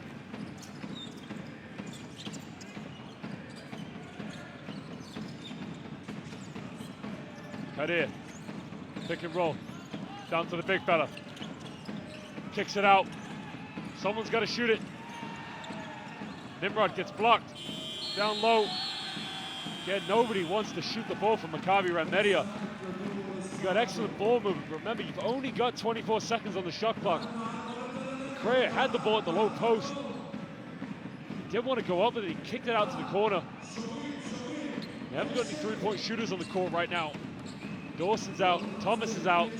Kadir, pick and roll, down to the big fella. Kicks it out. Someone's got to shoot it. Nimrod gets blocked. Down low. Again, nobody wants to shoot the ball from Maccabi Rand Media. You got excellent ball movement. Remember, you've only got 24 seconds on the shot clock. Correa had the ball at the low post. He didn't want to go up with it. He kicked it out to the corner. They haven't got any three-point shooters on the court right now. Dawson's out. Thomas is out.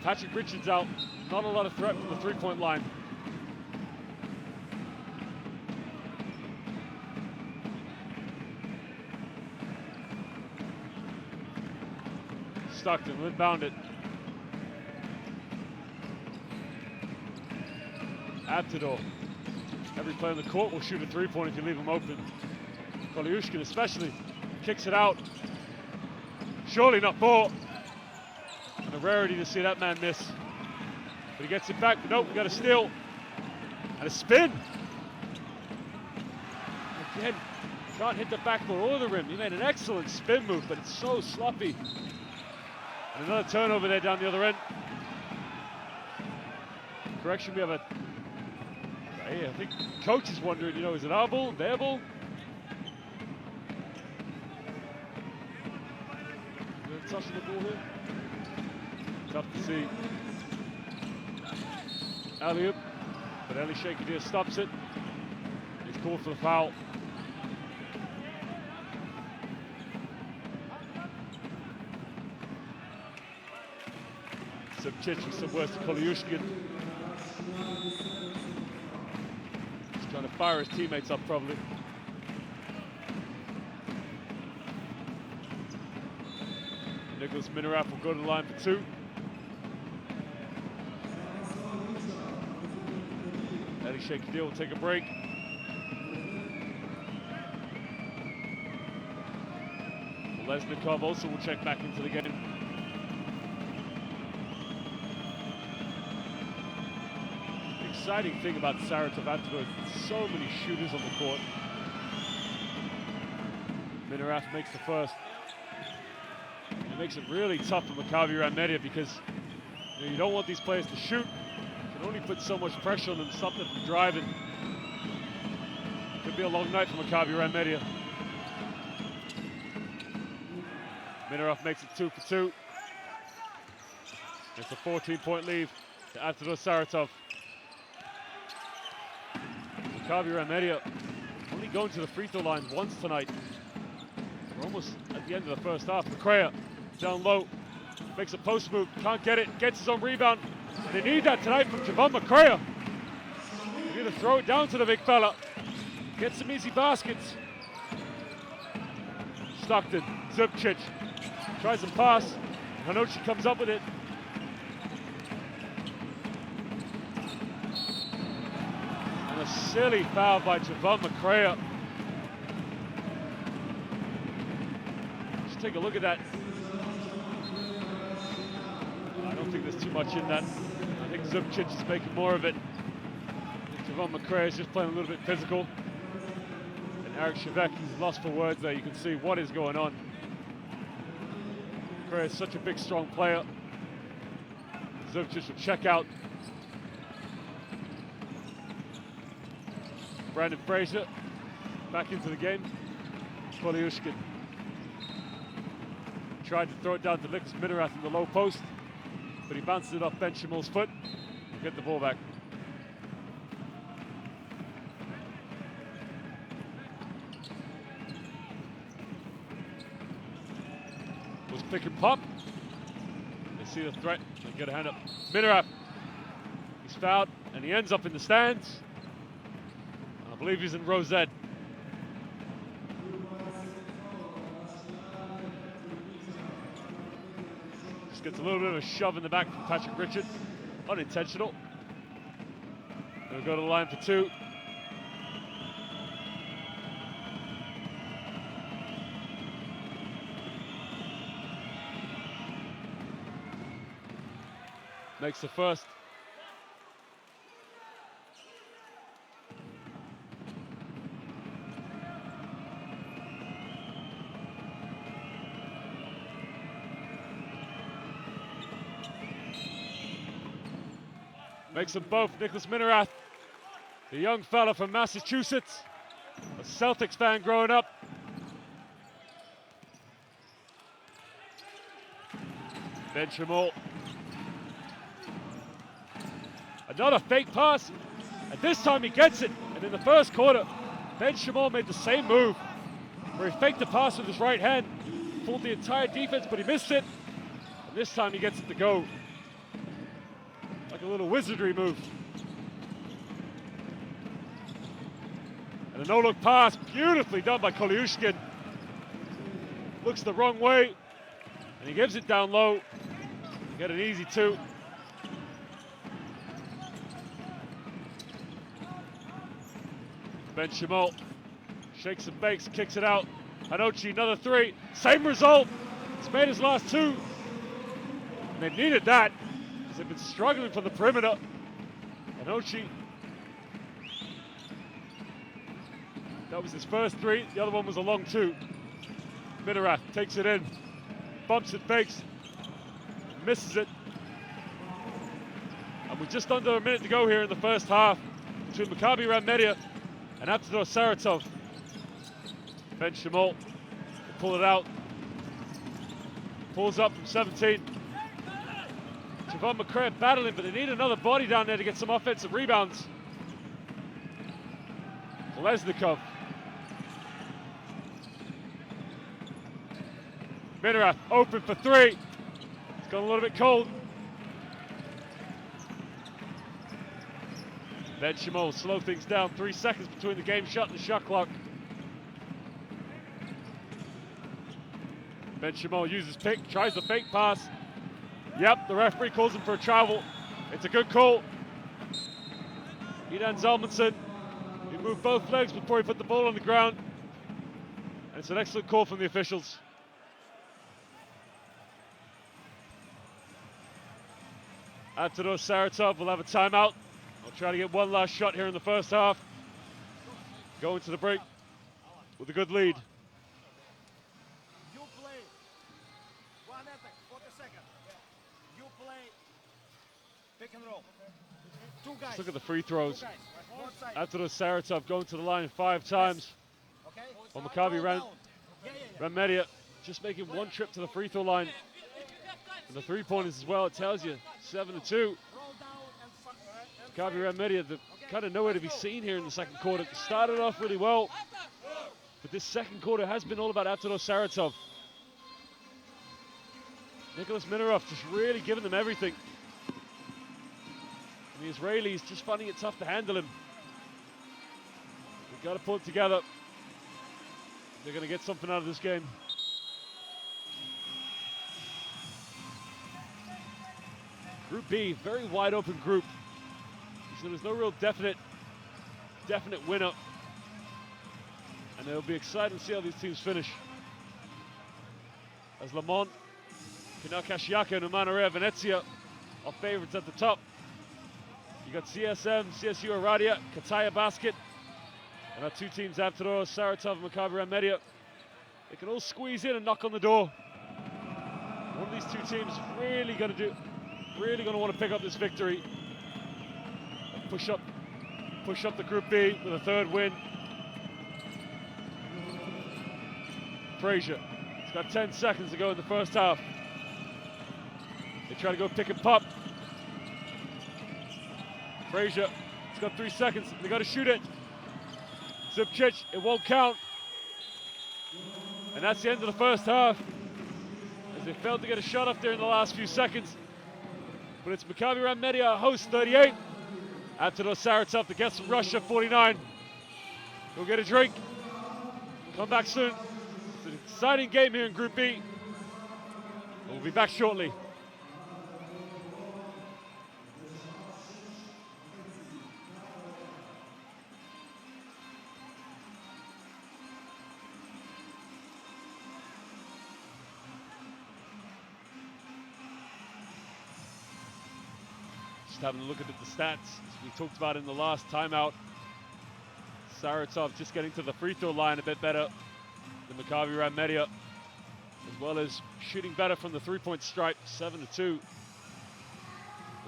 Patrick Richards out. Not a lot of threat from the three-point line. Stockton will inbound it. Avtodor. Every player on the court will shoot a three-point if you leave them open. Koliushkin especially kicks it out. Surely not four. And a rarity to see that man miss. But he gets it back, but nope, we got a steal. And a spin. Again, can't hit the backboard or the rim. He made an excellent spin move, but it's so sloppy. And another turnover there down the other end. Correction, we have a... I think coach is wondering, is it our ball, their ball? Touching the ball here. Tough to see. Alley-oop, but Elishay Kadir stops it. He's called for the foul. Subchich with some words to Koliushkin. He's trying to fire his teammates up probably. Nicholas Minerath will go to the line for two. Elishay Kadir will take a break. Lesnikov also will check back into the game. The exciting thing about Saratov afterwards, so many shooters on the court. Minerath makes the first. It makes it really tough for Maccabi Rand Media because you don't want these players to shoot. You can only put so much pressure on them to stop them from driving. Could be a long night for Maccabi Rand Media. Minerath makes it 2 for 2. It's a 14-point lead to Avtodor Saratov. Maccabi Rand Media only going to the free throw line once tonight. We're almost at the end of the first half. Correa down low, makes a post move, can't get it, gets his own rebound. They need that tonight from Javon Correa. They need to throw it down to the big fella. get some easy baskets. Stockton, Zubcic, tries to pass. Hanochi comes up with it. And a silly foul by Javon McCrea. Just take a look at that. I don't think there's too much in that. I think Zubcic is making more of it. Javon McCrea is just playing a little bit physical. And Eric Shevek, he's lost for words there. You can see what is going on. McCrea is such a big, strong player. Zubcic will check out. Brandon Fraser back into the game. Koliushkin tried to throw it down to Nicholas Minerath in the low post, but he bounced it off Ben Shimul's foot. Get the ball back. Was pick and pop. They see the threat. They get a hand up. Minerath. He's fouled, and he ends up in the stands. I believe he's in Rosette. Just gets a little bit of a shove in the back from Patrick Richard. Unintentional. He'll go to the line for two. Makes the first. Makes them both. Nicholas Minerath, the young fella from Massachusetts, a Celtics fan growing up. Ben Shimul. Another fake pass, and this time he gets it. And in the first quarter, Ben Shimul made the same move, where he faked the pass with his right hand, fooled the entire defense, but he missed it. And this time he gets it to go. Like a little wizardry move. And a no-look pass, beautifully done by Koliushkin. Looks the wrong way, and he gives it down low. Get an easy two. Ben Shimul shakes and bakes, kicks it out. Hanochi, another three. Same result. He's made his last two. And they needed that, because they've been struggling from the perimeter. Hanochi, that was his first three. The other one was a long two. Minerath takes it in, bumps it, fakes, misses it. And we're just under a minute to go here in the first half between Maccabi Rand Media and Avtodor Saratov. Ben Shimul pull it out. Pulls up from 17. Javon McCrea battling, but they need another body down there to get some offensive rebounds. Lesnikov. Minerath open for three. It's gone a little bit cold. Ben Shimul slow things down. 3 seconds between the game shot and the shot clock. Ben Shimul uses pick, tries the fake pass. Yep, the referee calls him for a travel. It's a good call. Idan Zalmanson, he moved both legs before he put the ball on the ground. And it's an excellent call from the officials. Avtodor Saratov will have a timeout. I'll try to get one last shot here in the first half. Go into the break with a good lead. You play one attack, 40 seconds. You play pick and roll. Two guys. Let's look at the free throws. Two guys. Both sides. Avtodor Saratov going to the line 5 times. Okay. On Maccabi Rand Yeah. Media, just making one trip to the free throw line. And the three-pointers as well, it tells you 7-2. Roll down and Maccabi Rand Media, they're kind of nowhere to be seen here in the second quarter. It started off really well, but this second quarter has been all about Avtodor Saratov. Nicholas Minerath just really giving them everything. And the Israelis just finding it tough to handle him. Got to pull it together. They're going to get something out of this game. Group B, very wide open group. So there's no real definite winner. And it'll be exciting to see how these teams finish. As Lamont, Pinakashiaka, and Umanarea Venezia are favorites at the top. You got CSM, CSU Aradia, Kataya Basket, and our two teams, Avtodor Saratov and Maccabi Rand Media. They can all squeeze in and knock on the door. One of these two teams is really going to want to pick up this victory. Push up the Group B with a third win. Frazier, he's got 10 seconds to go in the first half. They try to go pick and pop. Frazier, he's got 3 seconds. They got to shoot it. Zipchich, it won't count. And that's the end of the first half, as they failed to get a shot up there in the last few seconds. But it's Maccabi Rand Media, host 38. Avtodor Saratov, the guest from Russia, 49. Go get a drink. Come back soon. It's an exciting game here in Group B. We'll be back shortly. Just having a look at the stats, as we talked about in the last timeout. Saratov just getting to the free throw line a bit better than Maccabi Rand Media, as well as shooting better from the three-point stripe, 7-2.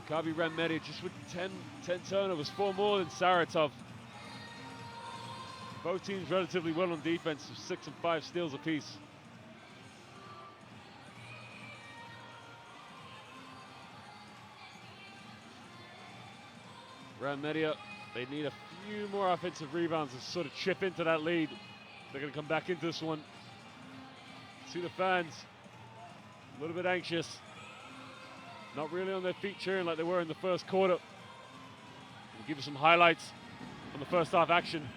Maccabi Rand Media just with 10 turnovers, 4 more than Saratov. Both teams relatively well on defense, 6 and 5 steals apiece. Rand Media, they need a few more offensive rebounds to sort of chip into that lead. They're going to come back into this one. See the fans, a little bit anxious. Not really on their feet cheering like they were in the first quarter. We'll give you some highlights on the first half action.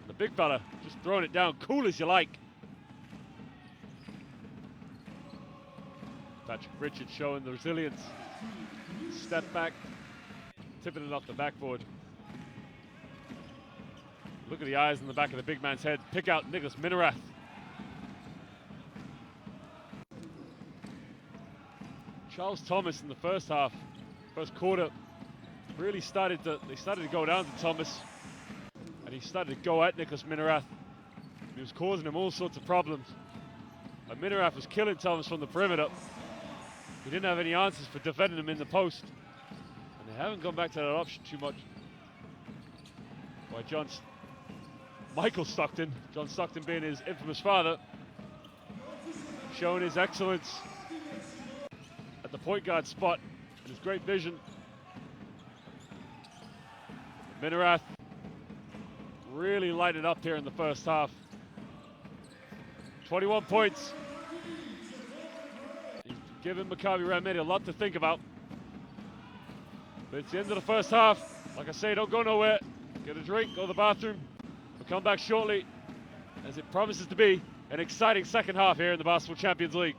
The big fella just throwing it down, cool as you like. Patrick Richards showing the resilience. Step back, tipping it off the backboard. Look at the eyes in the back of the big man's head. Pick out Nicholas Minerath. Charles Thomas in the first half, first quarter, really started to go down to Thomas, and he started to go at Nicholas Minerath. He was causing him all sorts of problems. But Minerath was killing Thomas from the perimeter. He didn't have any answers for defending him in the post. And they haven't gone back to that option too much. By Michael Stockton, John Stockton being his infamous father, showing his excellence at the point guard spot and his great vision. Minerath really lighted up here in the first half. 21 points. Giving Maccabi Rand Media a lot to think about. But it's the end of the first half. Like I say, don't go nowhere. Get a drink, go to the bathroom. We'll come back shortly, as it promises to be an exciting second half here in the Basketball Champions League.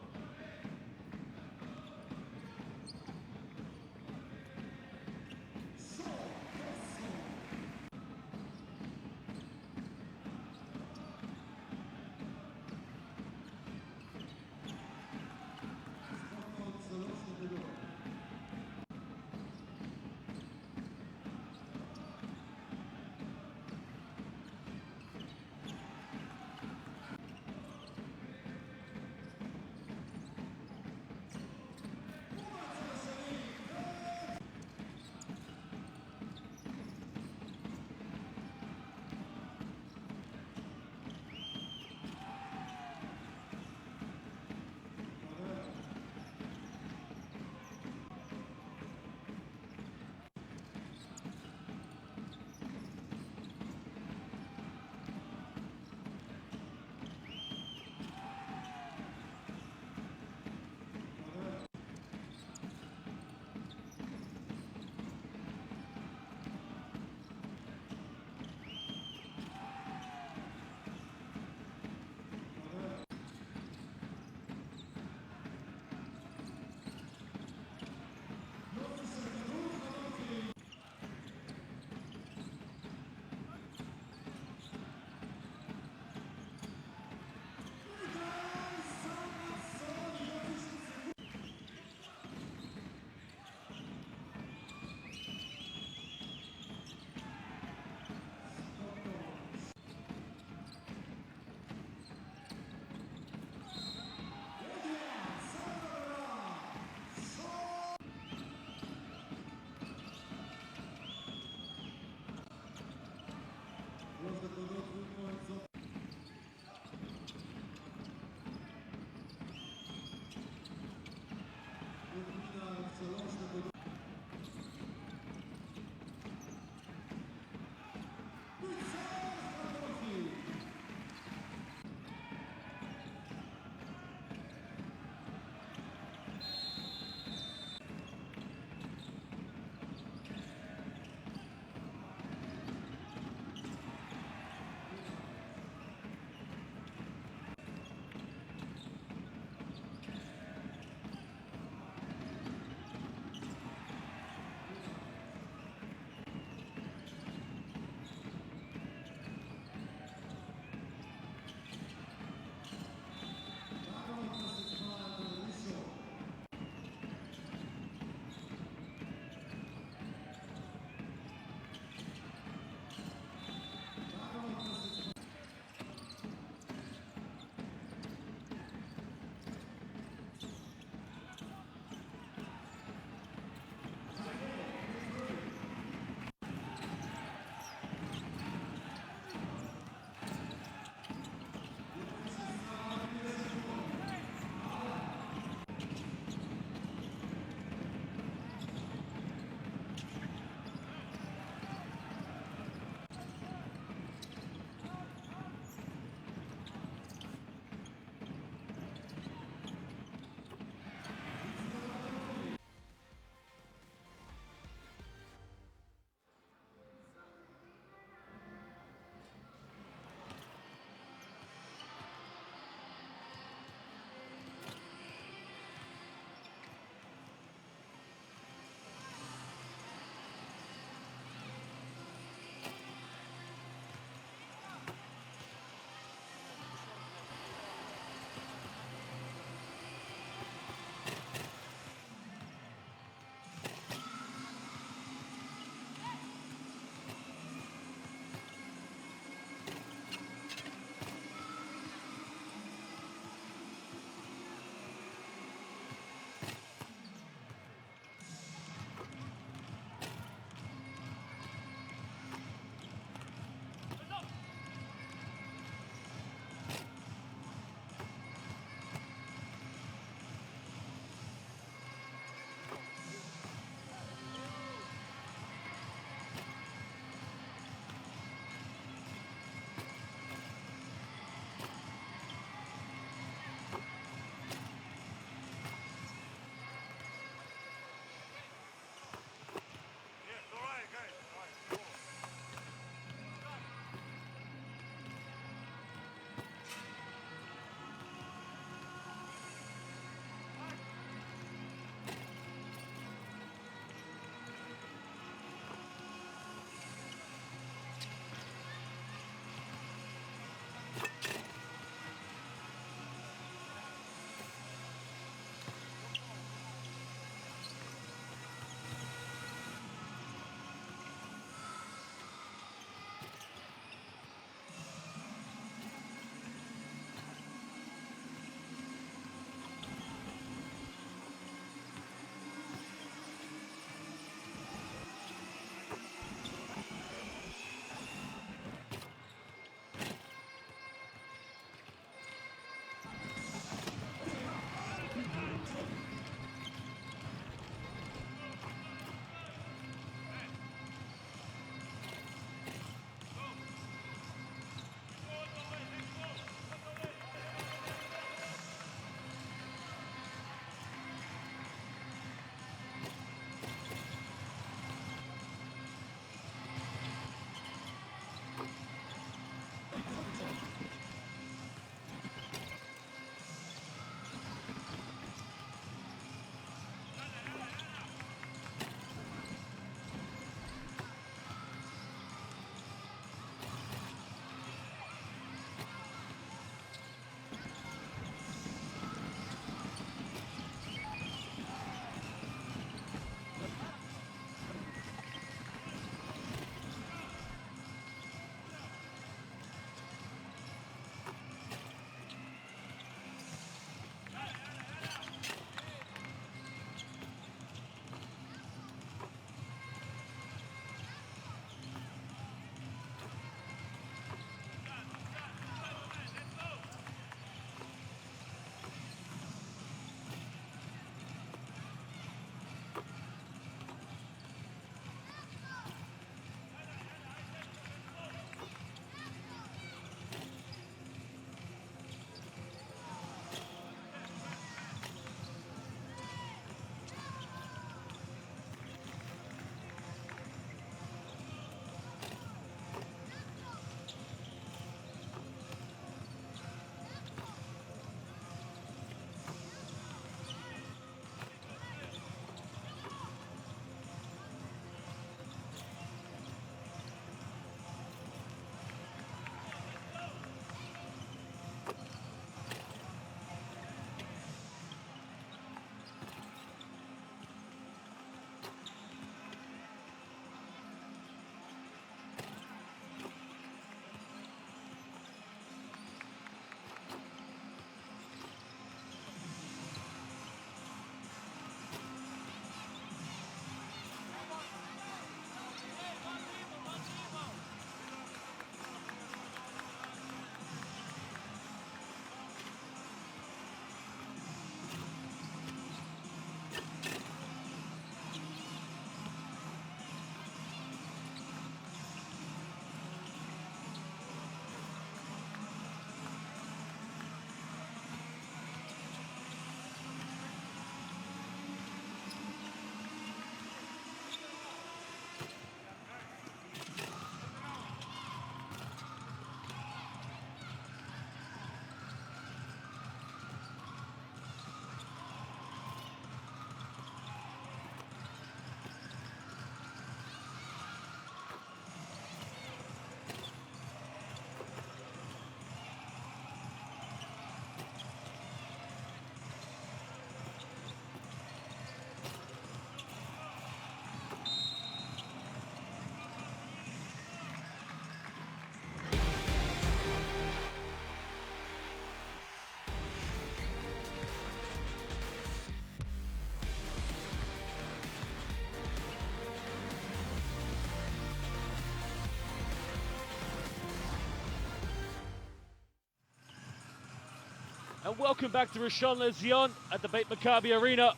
And welcome back to Rishon LeZion at the Beit Maccabi Arena,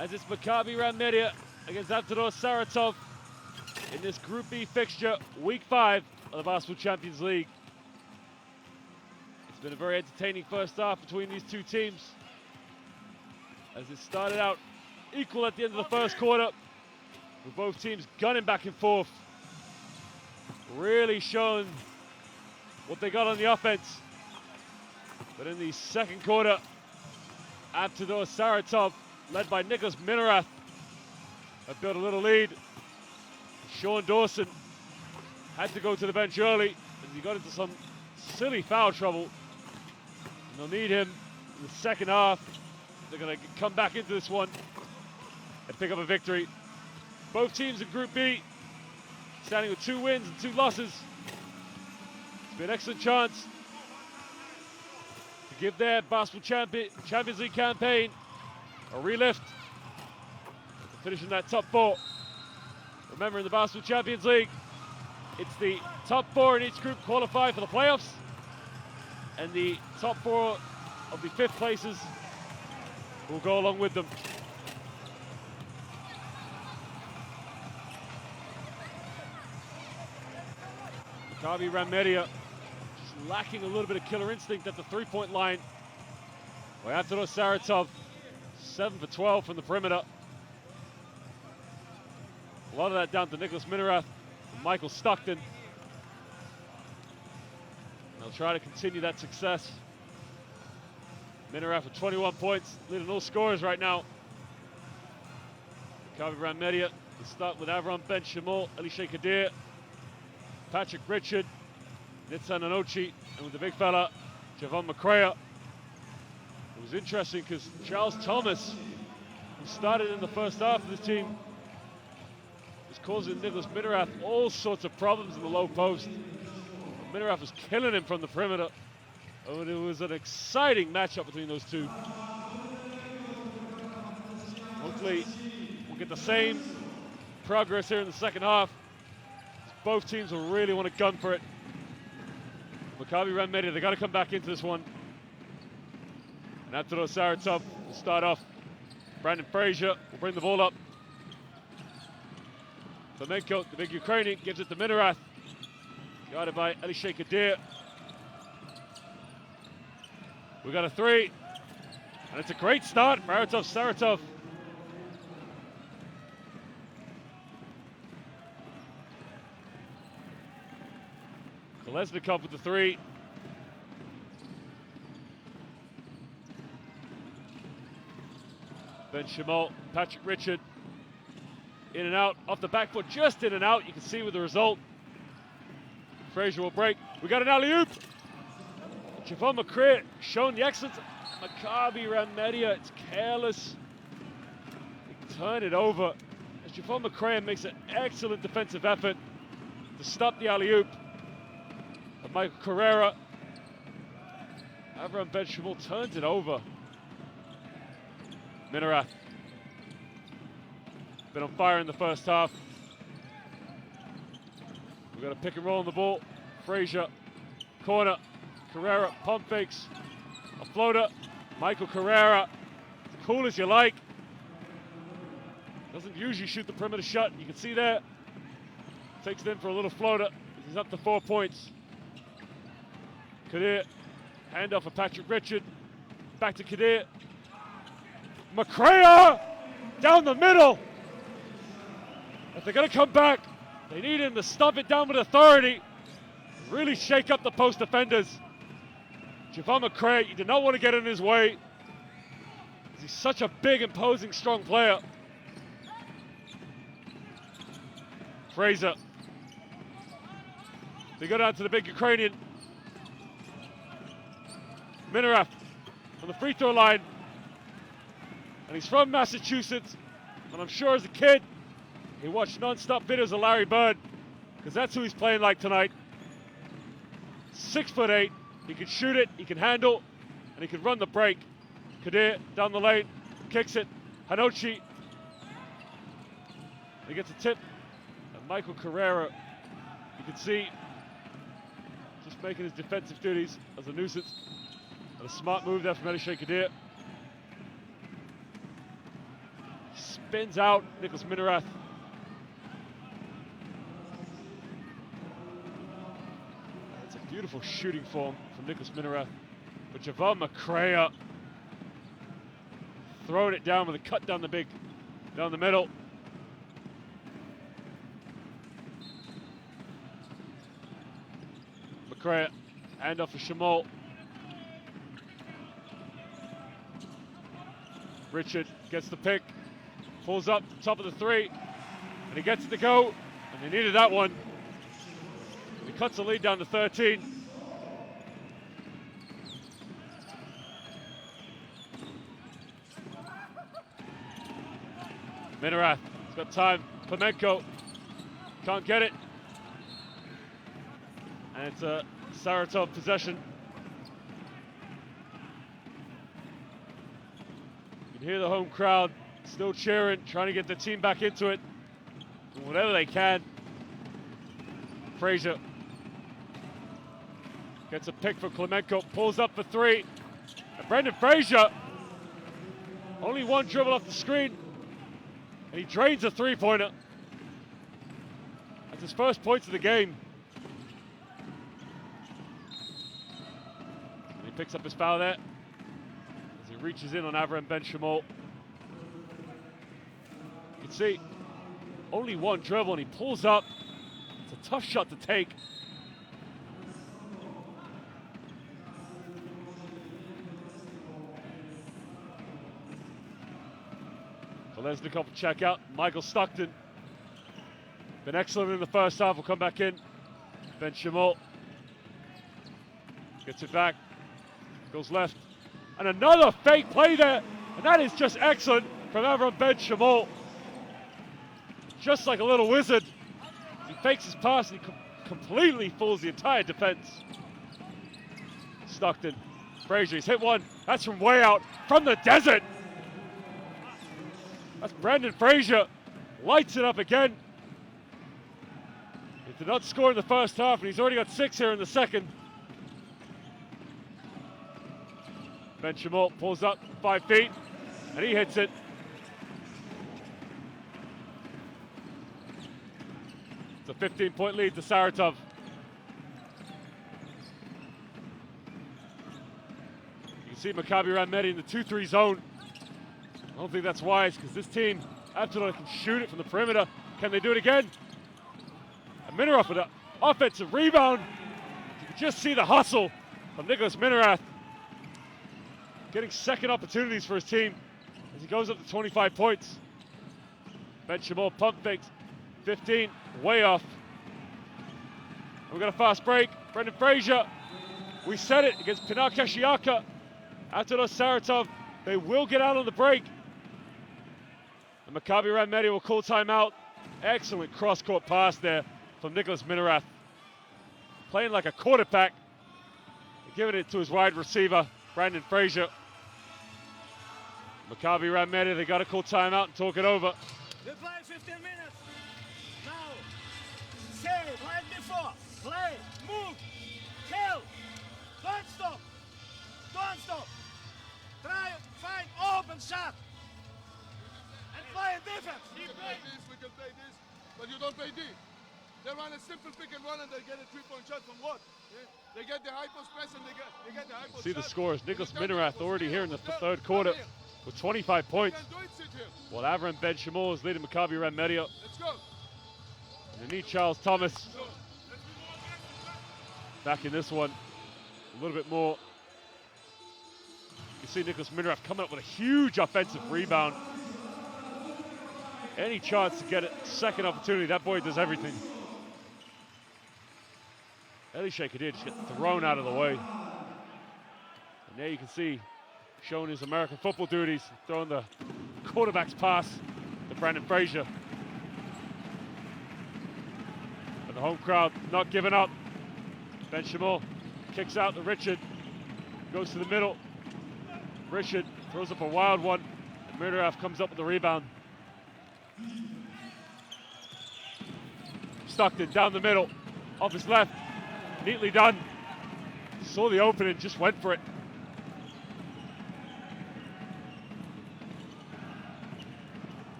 as it's Maccabi Rand Media against Avtodor Saratov in this Group B fixture, Week 5 of the Basketball Champions League. It's been a very entertaining first half between these two teams, as it started out equal at the end of the first quarter, with both teams gunning back and forth, really showing what they got on the offense. But in the second quarter, Avtodor Saratov, led by Nicholas Minerath, have built a little lead. Sean Dawson had to go to the bench early as he got into some silly foul trouble. And they'll need him in the second half. They're going to come back into this one and pick up a victory. Both teams in Group B standing with 2 wins and 2 losses. It's been an excellent chance to give their Basketball Champions League campaign a relift, finishing that top 4. Remember, in the Basketball Champions League, it's the top 4 in each group qualify for the playoffs, and the top 4 of the 5th places will go along with them. Maccabi Rand Media just lacking a little bit of killer instinct at the 3-point line. Avtodor Saratov, 7 for 12 from the perimeter. A lot of that down to Nicholas Minerath and Michael Stockton. They'll try to continue that success. Minerath with 21 points, leading all scorers right now. Maccabi Rand Media, they start with Avram Ben Shimol, Elishay Kadir, Patrick Richard, Nitzan Anochi, and with the big fella, Javon McCrea. It was interesting because Charles Thomas, who started in the first half of this team, was causing Nicholas Minerath all sorts of problems in the low post. Minerath was killing him from the perimeter. And it was an exciting matchup between those two. Hopefully, we'll get the same progress here in the second half. Both teams will really want to gun for it. Maccabi Rand Media, they got to come back into this one. And Avtodor Saratov will start off. Brandon Frazier will bring the ball up. Fomenko, the big Ukrainian, gives it to Minerath. Guarded by Elishay Kadir. We got a 3. And it's a great start for Avtodor Saratov. Kolesnikov with the 3. Ben Shimol, Patrick Richard, in and out, off the back foot, just in and out. You can see with the result. Frazier will break. We got an alley-oop. Javon McCrea showing the excellence of Maccabi Rand Media. It's careless. They turn it over as Javon McCrea makes an excellent defensive effort to stop the alley-oop of Michael Carrera. Avram Ben Shimol turns it over. Minerath been on fire in the first half. We've got a pick and roll on the ball. Frazier, corner, Carrera, pump fakes, a floater. Michael Carrera, as cool as you like. Doesn't usually shoot the perimeter shot. You can see there. Takes it in for a little floater. He's up to 4 points. Kadir, handoff for Patrick Richard. Back to Kadir. McCrea down the middle. If they're going to come back, they need him to stop it down with authority. Really shake up the post defenders. Javon McCrea, you do not want to get in his way. He's such a big, imposing, strong player. Frazier. They go down to the big Ukrainian. Minerath on the free throw line. And he's from Massachusetts. And I'm sure as a kid, he watched non-stop videos of Larry Bird, because that's who he's playing like tonight. 6'8", he can shoot it, he can handle, and he can run the break. Kadir down the lane, kicks it. Hanochi. He gets a tip. And Michael Carrera, you can see, just making his defensive duties as a nuisance. And a smart move there from Elishay Kadir. Spins out Nicholas Minerath. That's a beautiful shooting form from Nicholas Minerath. But Javon McCrea throwing it down with a cut down the middle. McCrea, hand off for Shamal. Richard gets the pick, pulls up top of the three, and he gets it to go, and they needed that one. He cuts the lead down to 13. Minerath, he's got time. Klemenko can't get it. And it's a Saratov possession. You can hear the home crowd still cheering, trying to get the team back into it. Doing whatever they can. Frazier gets a pick for Klemenko, pulls up for three. And Brendan Frazier, only one dribble off the screen. And he drains a three-pointer. That's his first points of the game. And he picks up his foul there as he reaches in on Avram Ben Shamal. You can see only one dribble and he pulls up. It's a tough shot to take. Kolesnikov will check out. Michael Stockton, been excellent in the first half, will come back in. Ben Shamal gets it back, goes left. And another fake play there, and that is just excellent from Avram Ben Shamal. Just like a little wizard. He fakes his pass and he completely fools the entire defense. Stockton, Frazier, he's hit one. That's from way out, from the desert. That's Brandon Frazier, lights it up again. He did not score in the first half, and he's already got 6 here in the second. Ben Shamal pulls up 5 feet, and he hits it. It's a 15-point lead to Saratov. You can see Maccabi Rand Media in the 2-3 zone. I don't think that's wise because this team, Avtodor, can shoot it from the perimeter. Can they do it again? And Minerath with an offensive rebound. You can just see the hustle from Nicholas Minerath. Getting second opportunities for his team as he goes up to 25 points. Ben Shamal pump fakes, 15, way off. And we've got a fast break. Brendan Frazier, we said it against Pinar Kashiaka. Avtodor Saratov, they will get out on the break. And Maccabi Rand Media will call timeout. Excellent cross-court pass there from Nicholas Minerath. Playing like a quarterback. Giving it to his wide receiver, Brandon Frazier. Maccabi Rand Media, they got to call timeout and talk it over. We play 15 minutes. Now, save like before. Play, move, kill. Don't stop. Don't stop. Try, find open shot. And play defense. We can play this, but you don't play D. They run a simple pick and roll and they get a 3-point shot from what? Yeah? They get the high post press and they get the high post See shot. the scores. Nicholas Minerath already here in the third quarter with 25 points. While Avram Ben Shamal is leading Maccabi Rand Media. Let's go. And they need Charles Thomas back in this one a little bit more. You see Nicholas Minerath coming up with a huge offensive rebound. Any chance to get a second opportunity, that boy does everything. Elishay Kadir just gets thrown out of the way. And there you can see, showing his American football duties, throwing the quarterback's pass to Brandon Frazier. And the home crowd not giving up. Ben Shamal kicks out to Richard, goes to the middle. Richard throws up a wild one, and Minerath comes up with the rebound. Stockton down the middle, off his left, neatly done. Saw the opening, just went for it.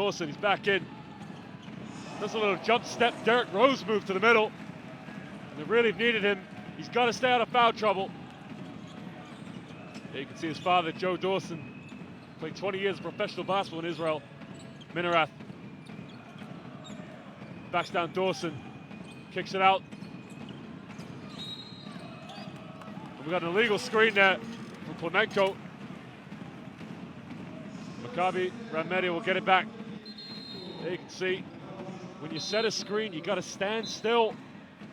Dawson, he's back in. Does a little jump step, Derek Rose move to the middle. They really needed him. He's got to stay out of foul trouble. There you can see his father, Joe Dawson, played 20 years of professional basketball in Israel. Minarath. Backs down Dawson, kicks it out. And we got an illegal screen there from Klemenko. Maccabi Rand Media will get it back. There you can see, when you set a screen, you got to stand still.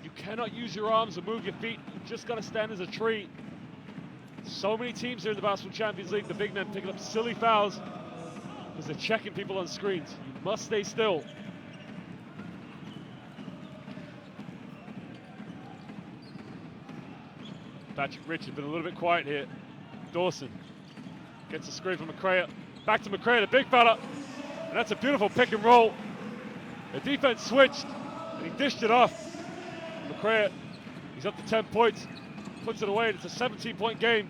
You cannot use your arms or move your feet. You just got to stand as a tree. So many teams here in the Basketball Champions League, the big men picking up silly fouls because they're checking people on screens. You must stay still. Patrick Rich has been a little bit quiet here. Dawson gets a screen from McCray. Back to McCray, the big fella. And that's a beautiful pick and roll. The defense switched and he dished it off. McCray, he's up to 10 points. Puts it away and it's a 17-point game.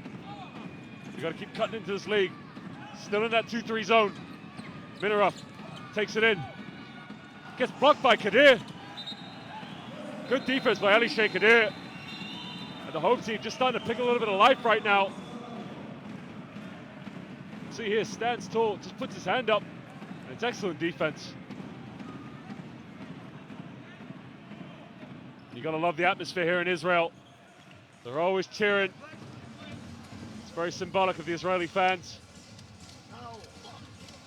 You got to keep cutting into this league. Still in that 2-3 zone. Minarov takes it in. Gets blocked by Kadir. Good defense by Elishay Kadir. And the home team just starting to pick a little bit of life right now. See here, stands tall, just puts his hand up. And it's excellent defense. You gotta love the atmosphere here in Israel. They're always cheering. It's very symbolic of the Israeli fans. Now,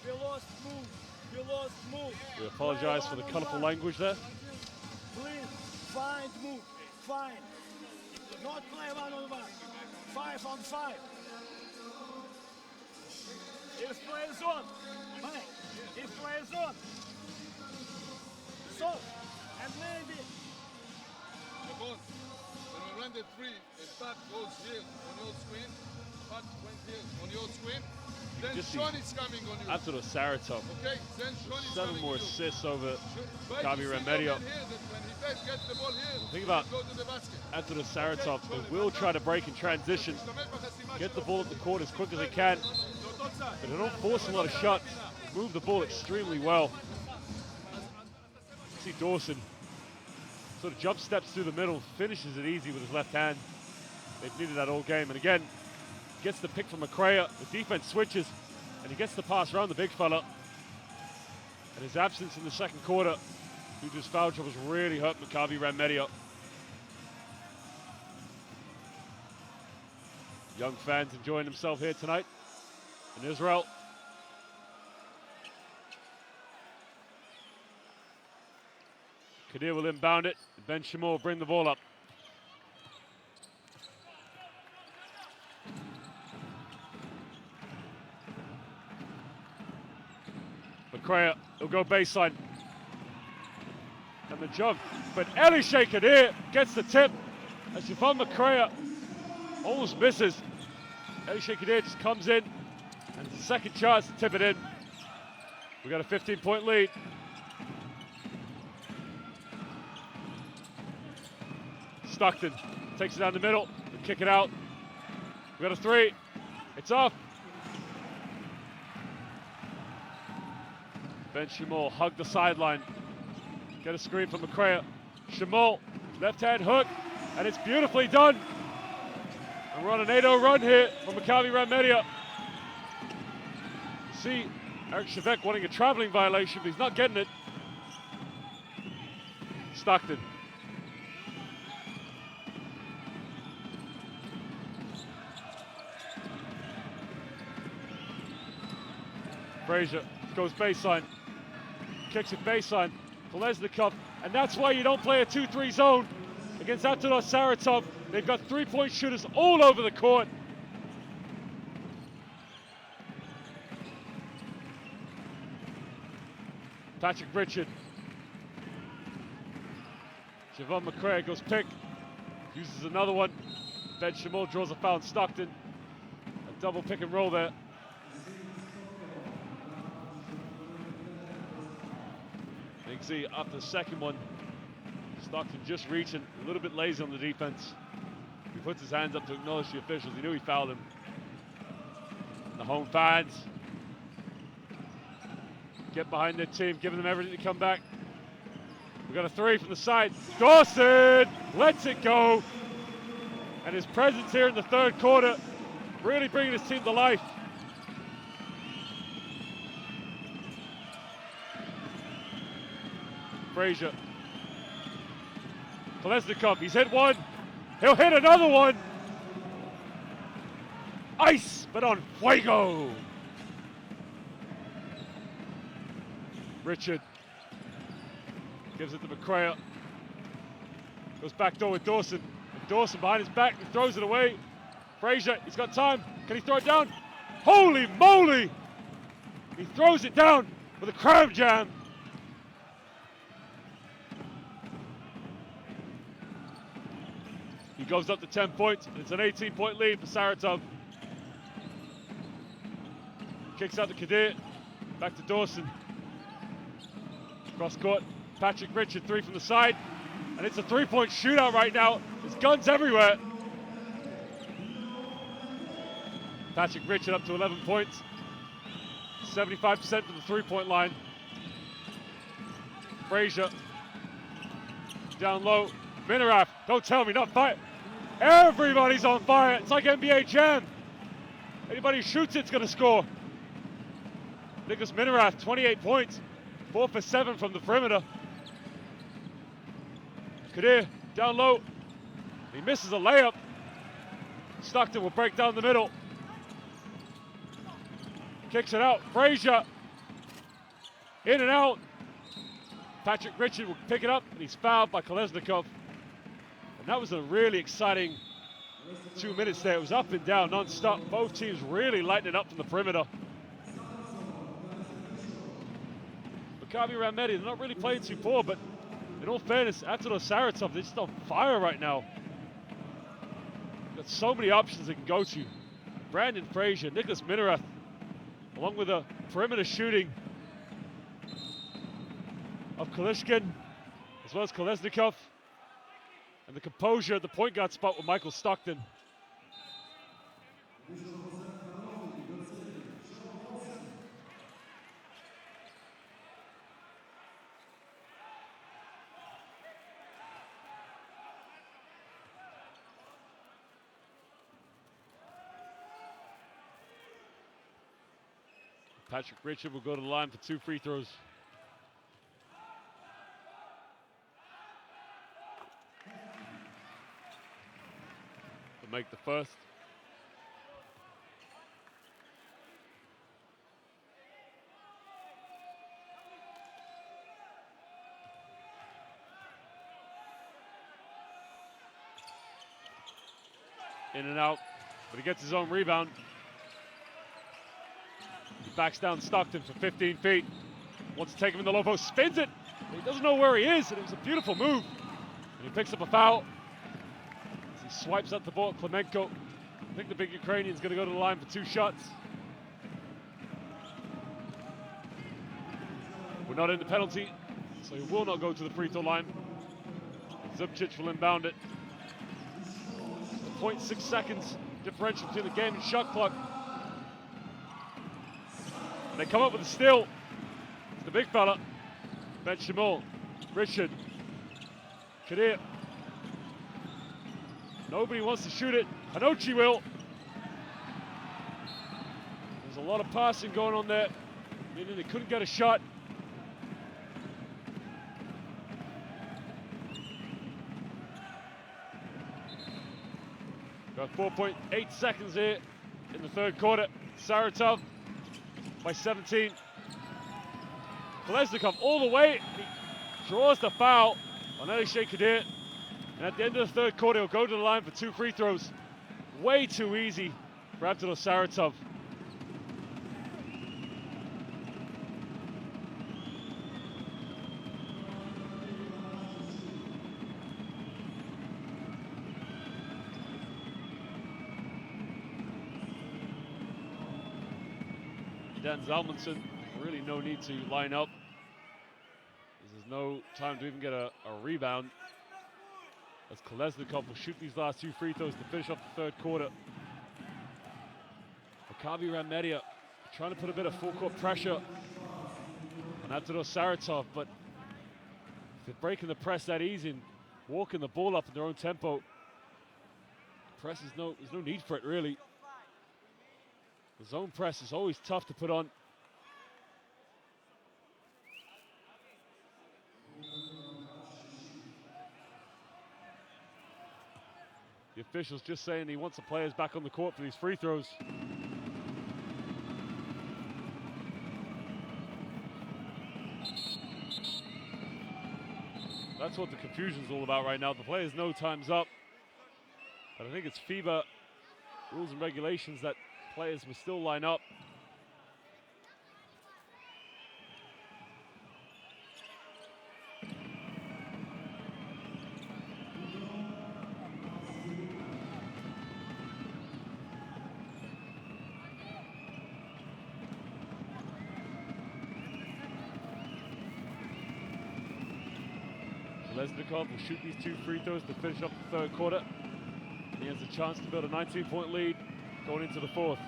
we lost move. We lost move. We apologize for the colorful language there. Please, find move. Find. Not play 1-on-1. 5-on-5. If play zone. Mike, if play zone. So, and maybe. When we run the three, if back goes here on your screen, back went here on your screen, then Just Sean is coming on you. Avtodor Saratov. Okay, then Sean is 7 coming more to you. assists over But Maccabi you Rand see Media. over here that when he gets the ball here, Think about go to the basket. Avtodor Saratov. They will try to break in transition, get the ball up the court as quick as they can, but they don't force a lot of shots. Move the ball extremely well. See Dawson sort of jump steps through the middle, finishes it easy with his left hand. They've needed that all game. And again, gets the pick from McCray. The defense switches, and he gets the pass around the big fella. And his absence in the second quarter due to his foul troubles really hurt Maccabi Rand Media. Young fans enjoying themselves here tonight in Israel. Kadir will inbound it. Ben Shimon will bring the ball up. McCray will go baseline. And the jump. But Elishay Kadir gets the tip as Javon McCray almost misses. Elishay Kadir just comes in and it's a second chance to tip it in. We got a 15-point lead. Stockton takes it down the middle, kick it out. We got a three. It's off. Ben Shimon hug the sideline. Get a screen from McCray. Shimon, left hand hook, and it's beautifully done. And we're on an 8-0 run here from Maccabi Rand Media. You see Eric Shavek wanting a traveling violation, but he's not getting it. Stockton. Frazier goes baseline, kicks it baseline, Kolesnikov, and that's why you don't play a 2-3 zone against Avtodor Saratov. They've got three-point shooters all over the court. Patrick Richard. Javon McCray goes pick, uses another one. Ben Shimon draws a foul on Stockton. A double pick and roll there. You can see after the second one, Stockton just reaching, a little bit lazy on the defense. He puts his hands up to acknowledge the officials. He knew he fouled him. The home fans get behind their team, giving them everything to come back. We've got a three from the side. Dawson lets it go. And his presence here in the third quarter, really bringing his team to life. Frazier. Kolesnikov, he's hit one. He'll hit another one. Ice, but on fuego. Richard gives it to McCrayer. Goes back door with Dawson. And Dawson behind his back, he throws it away. Frazier, he's got time. Can he throw it down? Holy moly! He throws it down with a crab jam. He goes up to 10 points, and it's an 18-point lead for Saratov. Kicks out to Kadir, back to Dawson. Cross court, Patrick Richard, three from the side, and it's a three-point shootout right now. There's guns everywhere. Patrick Richard up to 11 points, 75% from the three-point line. Frazier, down low, Minaraf, don't tell me, not fire. Everybody's on fire, it's like NBA Jam. Anybody who shoots it's gonna score. Nicholas Minaraf, 28 points, 4 for 7 from the perimeter. Kadir, down low, he misses a layup. Stockton will break down the middle. Kicks it out, Frazier, in and out. Patrick Richard will pick it up, and he's fouled by Kolesnikov. And that was a really exciting 2 minutes there. It was up and down, non-stop. Both teams really lighting it up from the perimeter. Maccabi Rand Media, they're not really playing too poor, but in all fairness, Avtodor Saratov, they're just on fire right now. Got so many options they can go to. Brandon Frazier, Nicholas Minarath, along with a perimeter shooting of Kalishkin, as well as Kolesnikov, and the composure at the point guard spot with Michael Stockton. Patrick Richard will go to the line for 2 free throws. To make the first. In and out, but he gets his own rebound. He backs down Stockton for 15 feet. Wants to take him in the low post, spins it. He doesn't know where he is, and it was a beautiful move. And he picks up a foul. As he swipes up the ball, Klemenko. I think the big Ukrainian's going to go to the line for 2 shots. We're not in the penalty, so he will not go to the free throw line. Zubcic will inbound it. 0.6 seconds differential between the game and shot clock. They come up with a steal. It's the big fella. Ben Shimol, Richard, Kadir. Nobody wants to shoot it. Hanochi will. There's a lot of passing going on there, meaning they couldn't get a shot. Got 4.8 seconds here in the third quarter. Saratov by 17. Kolesnikov all the way. He draws the foul on Elishay Kadir. And at the end of the third quarter, he'll go to the line for 2 free throws. Way too easy for Avtodor Saratov. Dan Zalmanson, really no need to line up. There's no time to even get a rebound, as Kolesnikov will shoot these last 2 free throws to finish off the third quarter. Maccabi Rand Media trying to put a bit of full court pressure Avtodor Saratov, but if they're breaking the press that easy and walking the ball up in their own tempo, press is there's no need for it really. The zone press is always tough to put on. The official's just saying he wants the players back on the court for these free throws. That's what the confusion's all about right now. The players know time's up. But I think it's FIBA rules and regulations that players must still line up. Lesnikov will shoot these 2 free throws to finish up the third quarter. He has a chance to build a 19-point lead going into the fourth.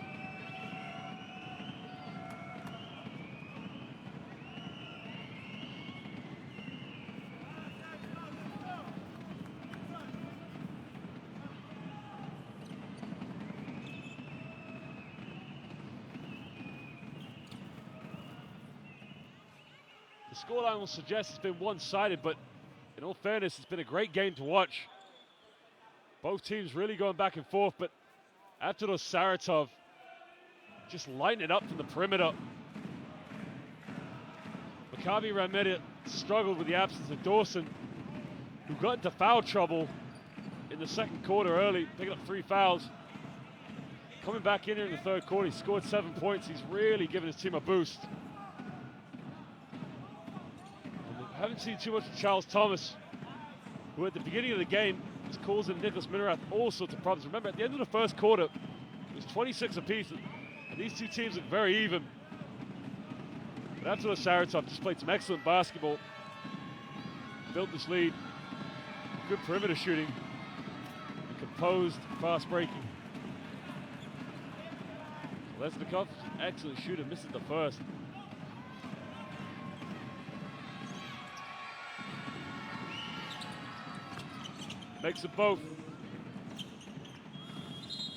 The scoreline will suggest it's been one-sided, but in all fairness, it's been a great game to watch. Both teams really going back and forth, but Avtodor Saratov just lighting it up from the perimeter. Maccabi Rand Media struggled with the absence of Dawson, who got into foul trouble in the second quarter early, picking up 3 fouls. Coming back in here in the third quarter, he scored 7 points. He's really given his team a boost. I haven't seen too much of Charles Thomas, who at the beginning of the game was causing Nicholas Minerath all sorts of problems. Remember, at the end of the first quarter, it was 26 apiece, and these two teams look very even. But Avtodor Saratov just played some excellent basketball, built this lead, good perimeter shooting, and composed, fast breaking. Lesnikov, excellent shooter, misses the first. Makes it both.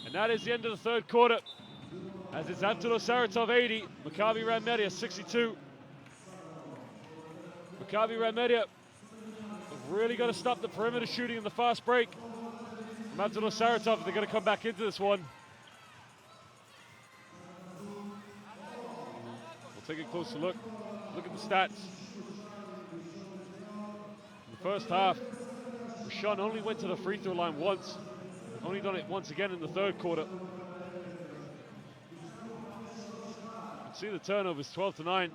And that is the end of the third quarter. As it's Avtodor Saratov 80, Maccabi Rand Media 62. Maccabi Rand Media have really got to stop the perimeter shooting in the fast break from Avtodor Saratov if they're going to come back into this one. We'll take a closer look. Look at the stats. In the first half, Sean only went to the free throw line once. Only done it once again in the third quarter. You can see the turnovers, 12-9.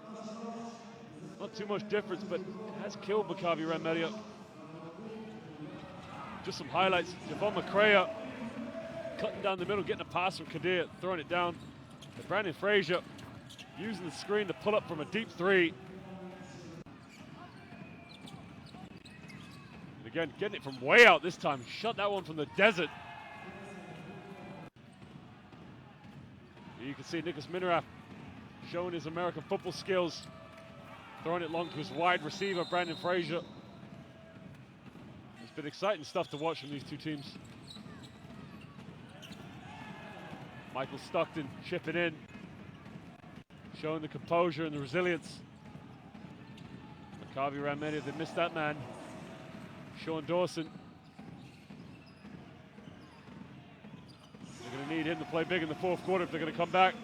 Not too much difference, but it has killed Maccabi Rand Media. Just some highlights. Javon McCrea cutting down the middle, getting a pass from Kadir, throwing it down. And Brandon Frazier using the screen to pull up from a deep 3. Again, getting it from way out this time. Shot that one from the desert. You can see Nicholas Minerath showing his American football skills. Throwing it long to his wide receiver, Brandon Frazier. It's been exciting stuff to watch from these two teams. Michael Stockton chipping in. Showing the composure and the resilience. Maccabi Rand Media, they missed that man. Sean Dawson. They're going to need him to play big in the fourth quarter if they're going to come back.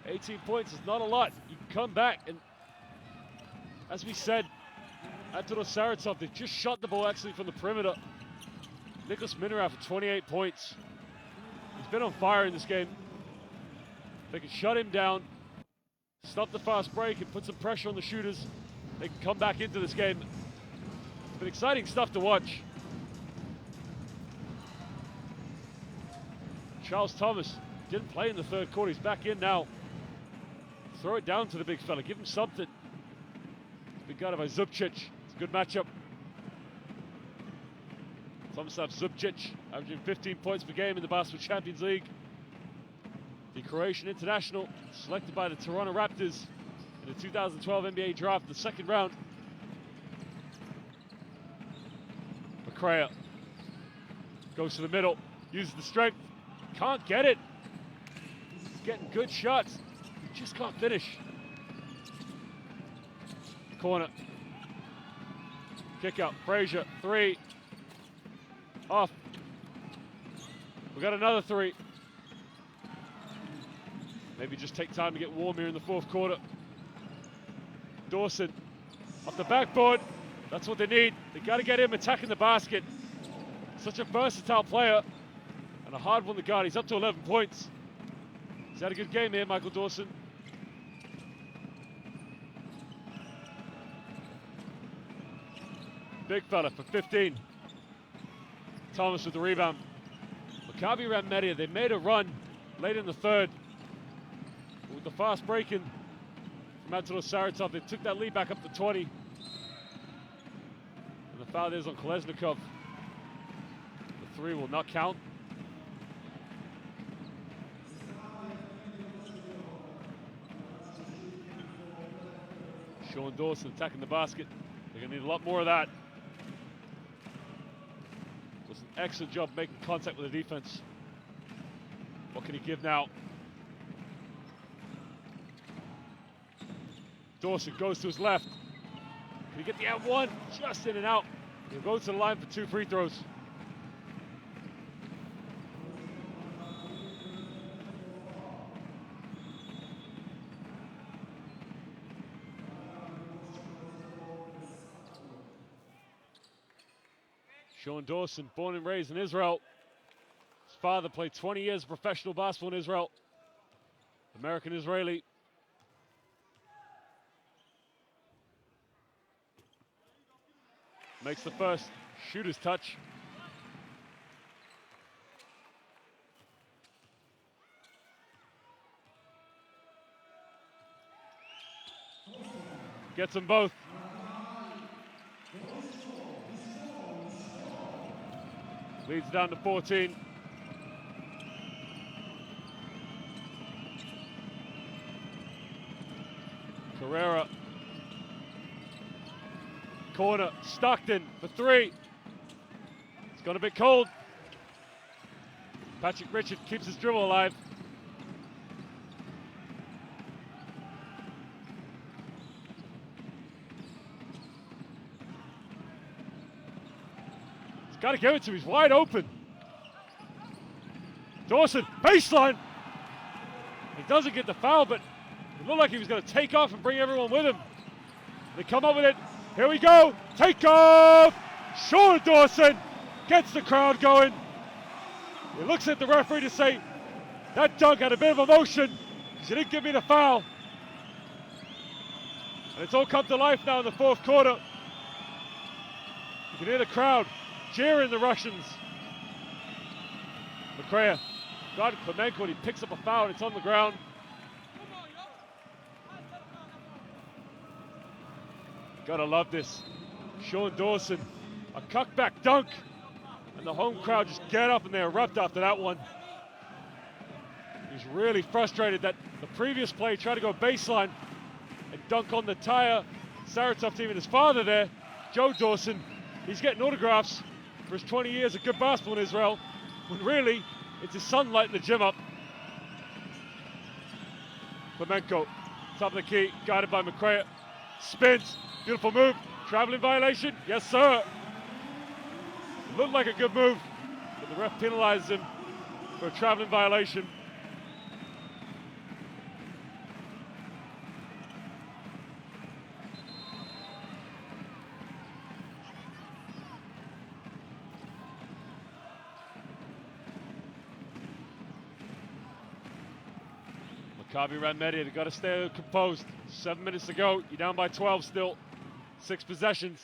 18 points is not a lot. You can come back, and as we said, Avtodor Saratov, they just shot the ball actually from the perimeter. Nicholas Minerath for 28 points. He's been on fire in this game. They can shut him down, stop the fast break, and put some pressure on the shooters. They can come back into this game. It's been exciting stuff to watch. Charles Thomas didn't play in the third quarter. He's back in now. Throw it down to the big fella. Give him something. It's been guarded by Zubcic. It's a good matchup. Tomislav Zubcic averaging 15 points per game in the Basketball Champions League. the Croatian international, selected by the Toronto Raptors in the 2012 NBA draft, the second round. Macrae goes to the middle, uses the strength, can't get it. He's getting good shots, he just can't finish. Corner. Kick out, Frazier, three. Off. We got another three. Maybe just take time to get warm here in the fourth quarter. Dawson off the backboard. That's what they need. They got to get him attacking the basket. Such a versatile player and a hard one to guard. He's up to 11 points. He's had a good game here, Michael Dawson. Big fella for 15. Thomas with the rebound. Maccabi Rand Media, they made a run late in the third. With the fast break-in from Avtodor Saratov, they took that lead back up to 20. And the foul is on Kolesnikov. The three will not count. Sean Dawson attacking the basket. They're going to need a lot more of that. Does an excellent job making contact with the defense. What can he give now? Dawson goes to his left. Can he get the N1? Just in and out. He'll go to the line for 2 free throws. Sean Dawson, born and raised in Israel. His father played 20 years of professional basketball in Israel. American-Israeli. Makes the first shooter's touch. Gets them both. Leads down to 14. Carrera. Corner, Stockton for 3. It's got a bit cold. Patrick Richard keeps his dribble alive. He's got to give it to him, he's wide open. Dawson, baseline. He doesn't get the foul, but it looked like he was going to take off and bring everyone with him. They come up with it. Here we go, take off! Sean Dawson gets the crowd going. He looks at the referee to say, that dunk had a bit of emotion because he didn't give me the foul. And it's all come to life now in the fourth quarter. You can hear the crowd cheering the Russians. Macrae got Klemenko and he picks up a foul and it's on the ground. Gotta love this. Sean Dawson, a cutback dunk. And the home crowd just get up and they erupt after that one. He's really frustrated that the previous play tried to go baseline and dunk on the entire Saratov team and his father there, Joe Dawson. He's getting autographs for his 20 years of good basketball in Israel, when really it's his son lighting the gym up. Klemenko, top of the key, guided by Macrae. Spins, beautiful move, traveling violation, yes sir. It looked like a good move, but the ref penalizes him for a traveling violation. Maccabi Rand Media, they've got to stay composed. 7 minutes to go, you're down by 12 still. 6 possessions.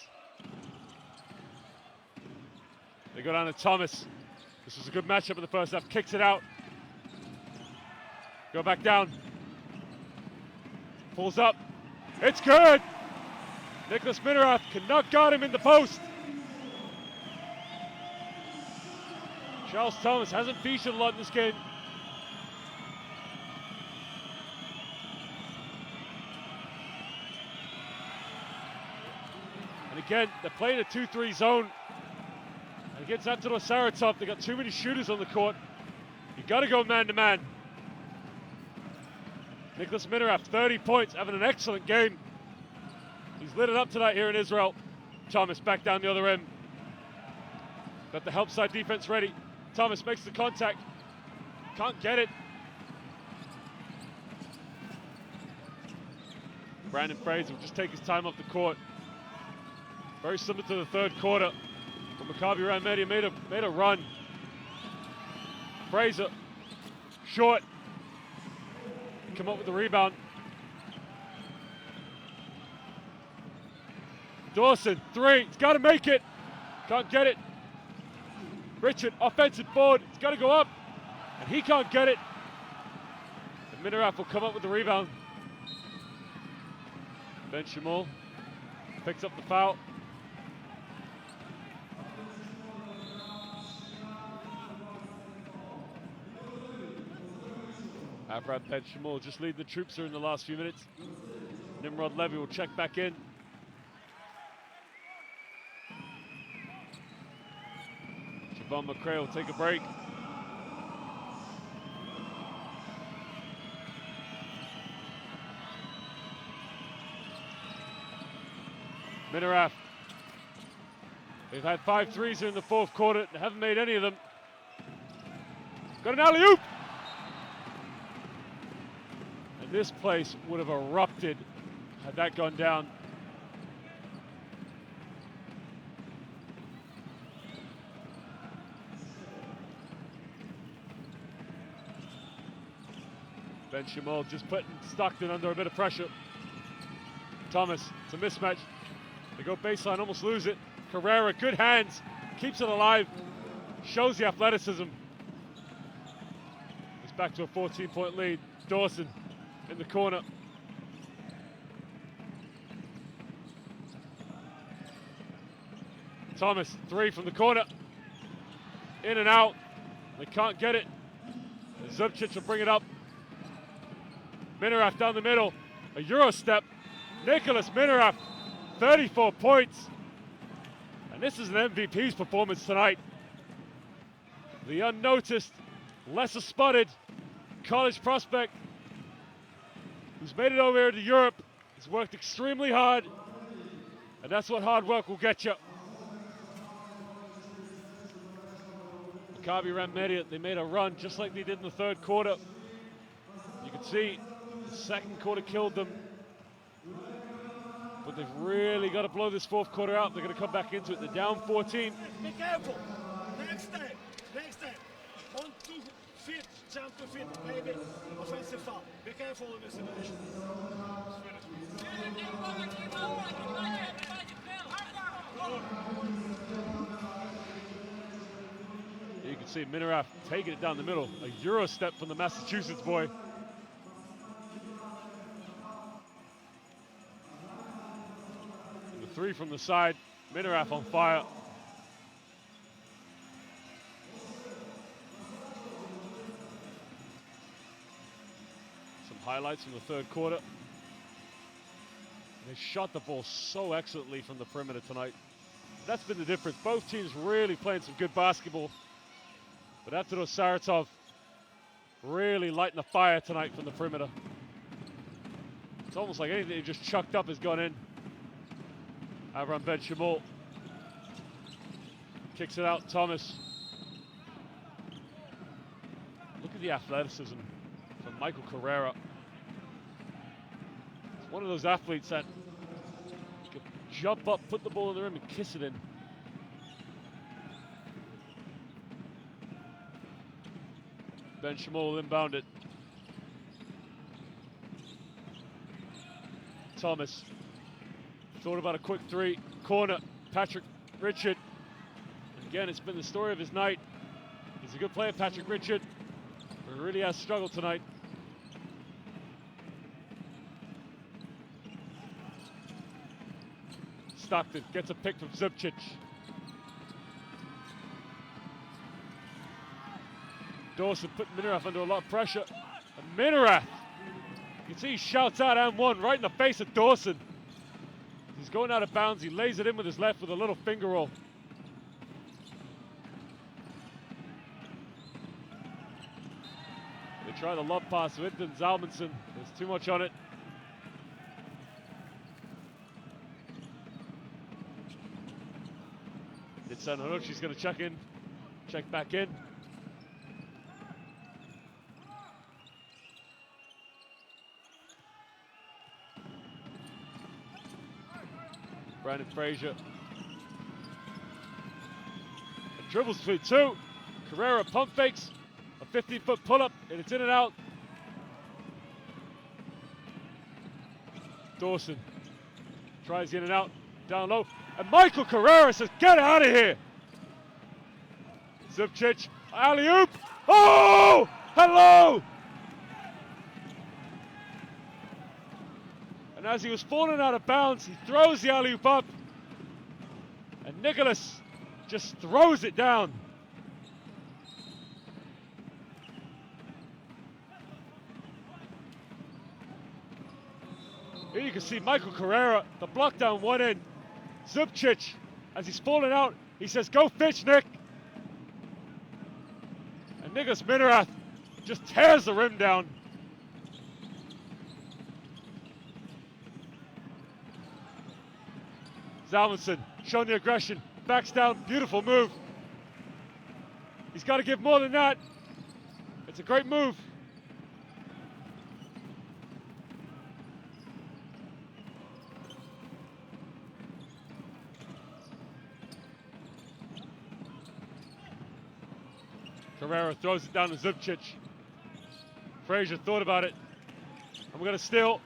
They go down to Thomas. This was a good matchup in the first half, kicks it out. Go back down. Pulls up, it's good! Nicholas Minerath cannot guard him in the post. Charles Thomas hasn't featured a lot in this game. again, they're playing a 2-3 zone. And against Avtodor Saratov, they've got too many shooters on the court. You got to go man-to-man. Nicholas Minaraf, 30 points, having an excellent game. He's lit it up tonight here in Israel. Thomas back down the other end. Got the help side defense ready. Thomas makes the contact. Can't get it. Brandon Fraser will just take his time off the court. Very similar to the third quarter. But Maccabi Rand Media made a run. Fraser, short. Come up with the rebound. Dawson, three. He's got to make it. Can't get it. Richard, offensive board. It's got to go up. And he can't get it. And Minaraf will come up with the rebound. Ben Shamal picks up the foul. Avraham Ben Shamal just leading the troops here in the last few minutes. Nimrod Levy will check back in. Siobhan McCray will take a break. Minaraf. They've had 5 threes here in the fourth quarter. They haven't made any of them. Got an alley-oop! And this place would have erupted had that gone down. Ben Shamal just putting Stockton under a bit of pressure. Thomas, it's a mismatch. They go baseline, almost lose it. Carrera, good hands, keeps it alive, shows the athleticism. It's back to a 14-point lead. Dawson in the corner. Thomas, three from the corner. In and out. They can't get it. Zubcic will bring it up. Minaraf down the middle. A Euro step. Nicholas Minaraf, 34 points. And this is an MVP's performance tonight. The unnoticed, lesser spotted college prospect who's made it over here to Europe. He's worked extremely hard. And that's what hard work will get you. Maccabi Rand Media, they made a run just like they did in the third quarter. You can see the second quarter killed them. But they've really got to blow this fourth quarter out. They're going to come back into it. They're down 14. Be careful. Next time. Next time. 1, 2 feet, jump 2 feet, maybe offensive foul. Be careful in this situation. You can see Minaraf taking it down the middle. A Euro step from the Massachusetts boy. And the three from the side. Minaraf on fire. Some highlights from the third quarter. They shot the ball so excellently from the perimeter tonight. That's been the difference. Both teams really playing some good basketball. But Avtodor Saratov really lighting the fire tonight from the perimeter. It's almost like anything he just chucked up has gone in. Avraham Ben Shamal kicks it out. Thomas. Look at the athleticism from Michael Carrera. It's one of those athletes that can jump up, put the ball in the rim, and kiss it in. Ben Shamal will inbound it. Thomas thought about a quick three. Corner, Patrick Richard. And again, it's been the story of his night. He's a good player, Patrick Richard, but he really has struggled tonight. Stockton gets a pick from Zubcic. Dawson putting Minaraf under a lot of pressure. And Minaraf, you can see he shouts out and one right in the face of Dawson. He's going out of bounds. He lays it in with his left with a little finger roll. They try the lob pass with it, and Zalmanson. There's too much on it. Nitsan Hanucci's going to check back in. Brandon Frazier. And dribbles through two. Carrera pump fakes. A 15-foot pull-up, and it's in and out. Dawson tries in and out, down low. And Michael Carrera says, get out of here. Zubcic, alley-oop. Oh, hello. And as he was falling out of bounds, he throws the alley-oop up. And Nicholas just throws it down. Here you can see Michael Carrera, the block down one end. Zubcic, as he's falling out, he says, go fish, Nick. And Nicholas Minerath just tears the rim down. Zalmanson showing the aggression, backs down, beautiful move. He's got to give more than that. It's a great move. Carrera throws it down to Zubcic. Frazier thought about it. And we're going to steal.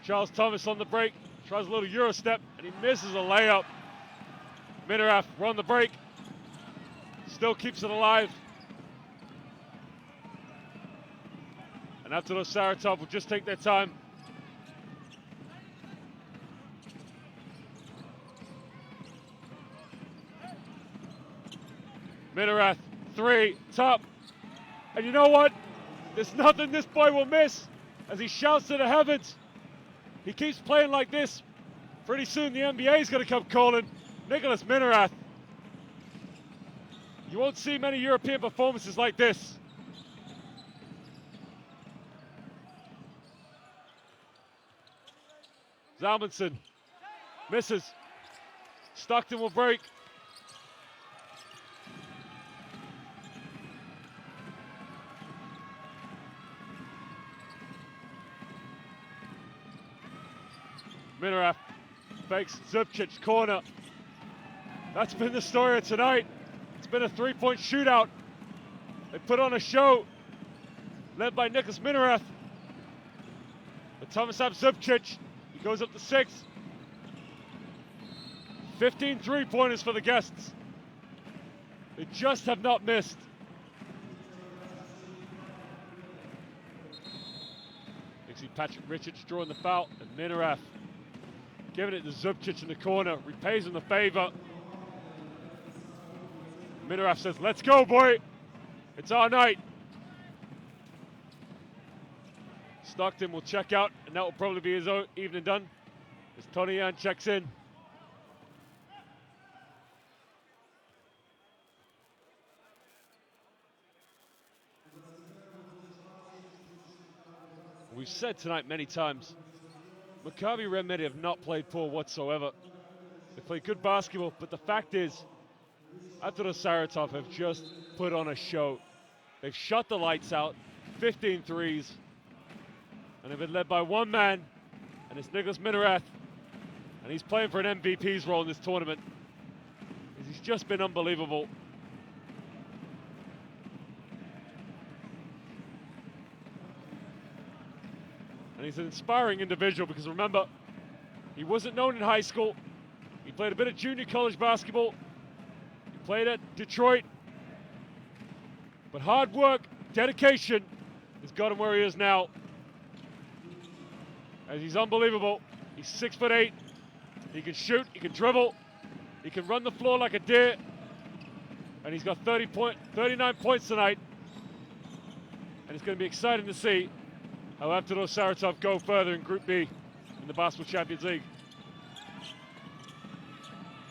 Charles Thomas on the break. Tries a little Euro step, and he misses a layup. Minerath run the break. Still keeps it alive. And Avtodor Saratov will just take their time. Minerath, three, top. And you know what? There's nothing this boy will miss as he shouts to the heavens. He keeps playing like this. Pretty soon the NBA is going to come calling. Nicholas Minerath. You won't see many European performances like this. Zalmanson misses. Stockton will break. Minerath fakes Zubcic corner. That's been the story of tonight. It's been a three-point shootout. They put on a show led by Nicholas Minerath. But Tomislav Zubcic, he goes up to 6. 15 three-pointers for the guests. They just have not missed. You see Patrick Richards drawing the foul, and Minerath giving it to Zubcic in the corner, repays him the favor. Minerath says, let's go, boy. It's our night. Stockton will check out, and that will probably be his evening done as Tony Yan checks in. We've said tonight many times, Maccabi Rand Media have not played poor whatsoever. They played good basketball, but the fact is, Avtodor Saratov have just put on a show. They've shut the lights out, 15 threes, and they've been led by one man, and it's Nicholas Minerath, and he's playing for an MVP's role in this tournament. He's just been unbelievable. And he's an inspiring individual because remember, he wasn't known in high school. He played a bit of junior college basketball. He played at Detroit. But hard work, dedication has got him where he is now. As he's unbelievable. He's 6'8". He can shoot, he can dribble, he can run the floor like a deer. And he's got 39 points tonight. And it's going to be exciting to see how Avtodor Saratov go further in Group B in the Basketball Champions League.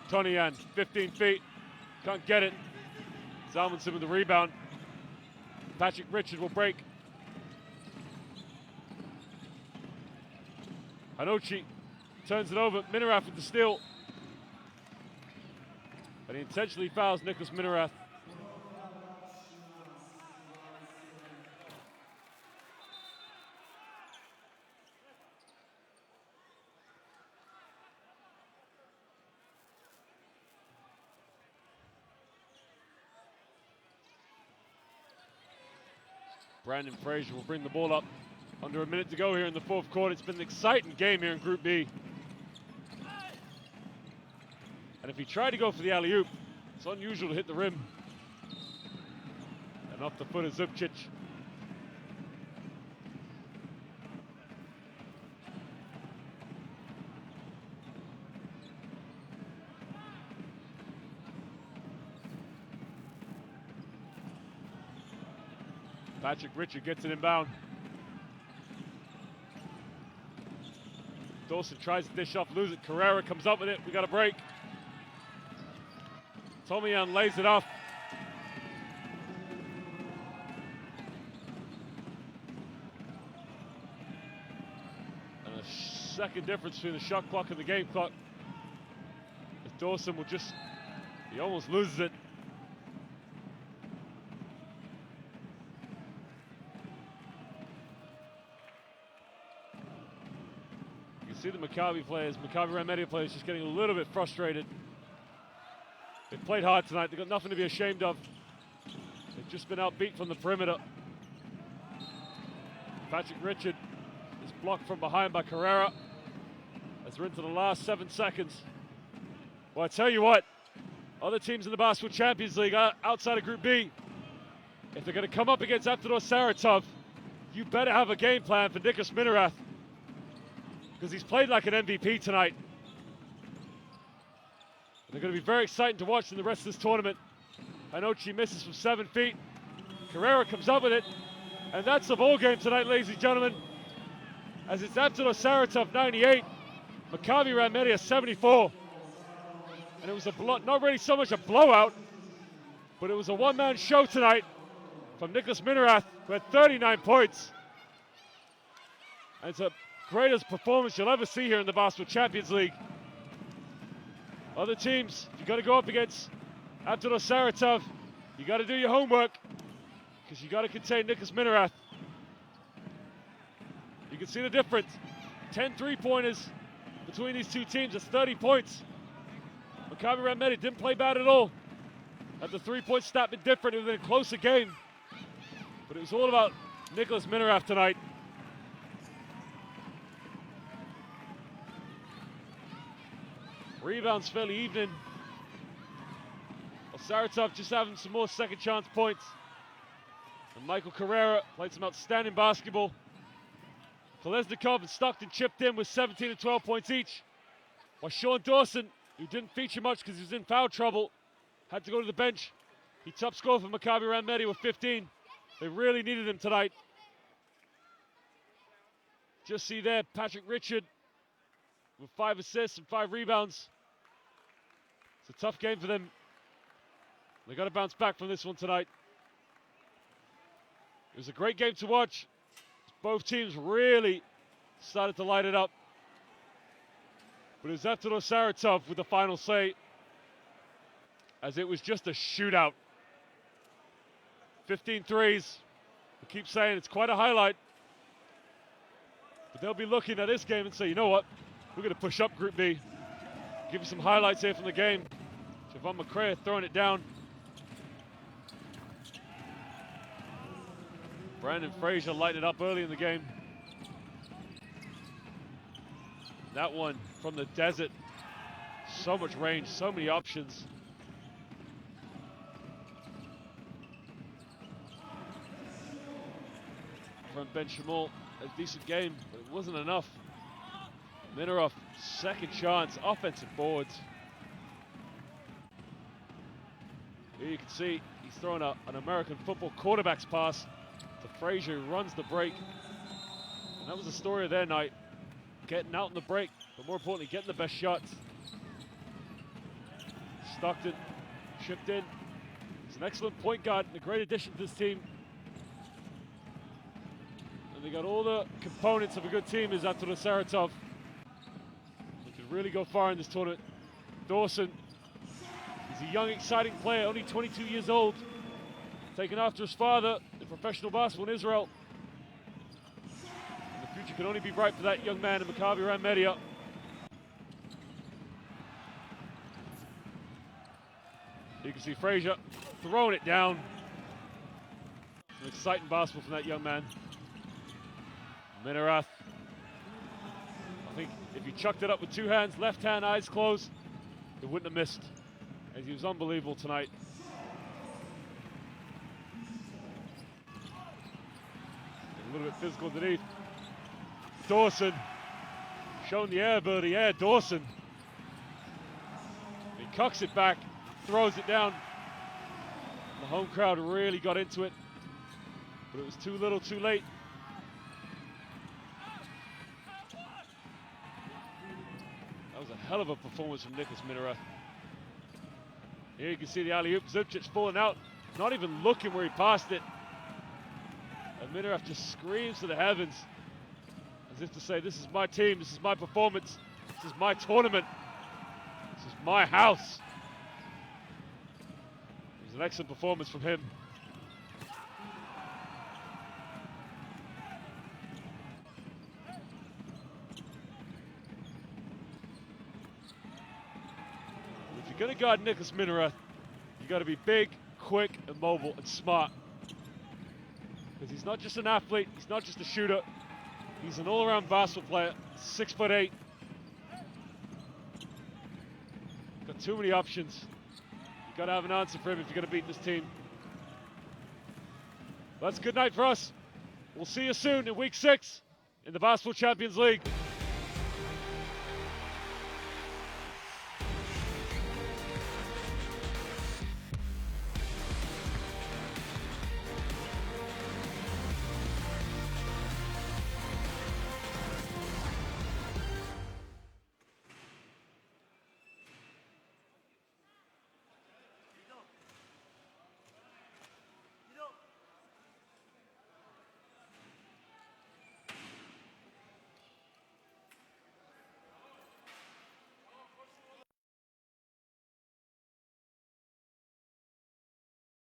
Tonian, 15 feet. Can't get it. Zalmanson with the rebound. Patrick Richard will break. Hanochi turns it over. Minarath with the steal. But he intentionally fouls Nicholas Minarath. Brandon Frazier will bring the ball up. Under a minute to go here in the fourth quarter. It's been an exciting game here in Group B. And if he tried to go for the alley-oop, it's unusual to hit the rim. And off the foot of Zubcic. Patrick Richard gets it inbound. Dawson tries to dish off, lose it. Carrera comes up with it. We got a break. Tomian lays it off. And a second difference between the shot clock and the game clock. As Dawson will just, he almost loses it. See the Maccabi players, Maccabi Rand Media players just getting a little bit frustrated. They've played hard tonight, they've got nothing to be ashamed of. They've just been outbeat from the perimeter. Patrick Richard is blocked from behind by Carrera as we're into the last 7 seconds. Well, I tell you what, other teams in the Basketball Champions League outside of Group B, if they're going to come up against Avtodor Saratov, you better have a game plan for Nicholas Minarath, because he's played like an MVP tonight. They're going to be very exciting to watch in the rest of this tournament. Hanochi misses from 7 feet. Carrera comes up with it. And that's the ball game tonight, ladies and gentlemen. As it's Avtodor Saratov 98, Maccabi Rand Media 74. And it was not really so much a blowout, but it was a one-man show tonight from Nicholas Minarath, who had 39 points. And it's a greatest performance you'll ever see here in the Basketball Champions League. Other teams, you got to go up against Avtodor Saratov. You got to do your homework, because you got to contain Nicholas Minarath. You can see the difference. 10 three-pointers between these two teams. That's 30 points. Maccabi Rand Media didn't play bad at all. Had the three-point stat been different, it would have been a closer game. But it was all about Nicholas Minarath tonight. Rebounds fairly even. Well, Saratov just having some more second chance points. And Michael Carrera played some outstanding basketball. Kolesnikov and Stockton chipped in with 17 and 12 points each. While Sean Dawson, who didn't feature much because he was in foul trouble, had to go to the bench. He top scored for Maccabi Rand Media with 15. They really needed him tonight. Just see there, Patrick Richard with 5 assists and 5 rebounds. It's a tough game for them. They got to bounce back from this one tonight. It was a great game to watch. Both teams really started to light it up. But it was Avtodor Saratov with the final say, as it was just a shootout. 15 threes. We keep saying it's quite a highlight. But they'll be looking at this game and say, you know what? We're going to push up Group B. Give you some highlights here from the game. Javon McCray throwing it down. Brandon Frazier lighting it up early in the game. That one from the desert. So much range, so many options. From Ben Shamal, a decent game, but it wasn't enough. Minarath, second chance, offensive boards. Here you can see he's throwing an American football quarterback's pass to Frazier, who runs the break. And that was the story of their night. Getting out in the break, but more importantly, getting the best shots. Stockton chipped in. He's an excellent point guard and a great addition to this team. And they got all the components of a good team is Avtodor Saratov. He could really go far in this tournament. Dawson, he's a young, exciting player, only 22 years old. Taken after his father in professional basketball in Israel. And the future can only be bright for that young man in Maccabi Rand Media. You can see Frazier throwing it down. An exciting basketball from that young man. Minerath. I think if he chucked it up with two hands, left hand, eyes closed, it wouldn't have missed. As he was unbelievable tonight. A little bit physical underneath. Dawson. Showing the air ability. Yeah, Dawson. He cocks it back. Throws it down. The home crowd really got into it, but it was too little, too late. That was a hell of a performance from Nicholas Minerath. Here you can see the alley-oop. Zubcic falling out, not even looking where he passed it. And Minerath just screams to the heavens, as if to say, this is my team, this is my performance, this is my tournament, this is my house. An excellent performance from him. If you're going to guard Nicholas Minerath, you got to be big, quick, and mobile, and smart. Because he's not just an athlete, he's not just a shooter, he's an all-around basketball player, 6'8". Got too many options. Got to have an answer for him if you're going to beat this team. That's a good night for us. We'll see you soon in week 6 in the Basketball Champions League.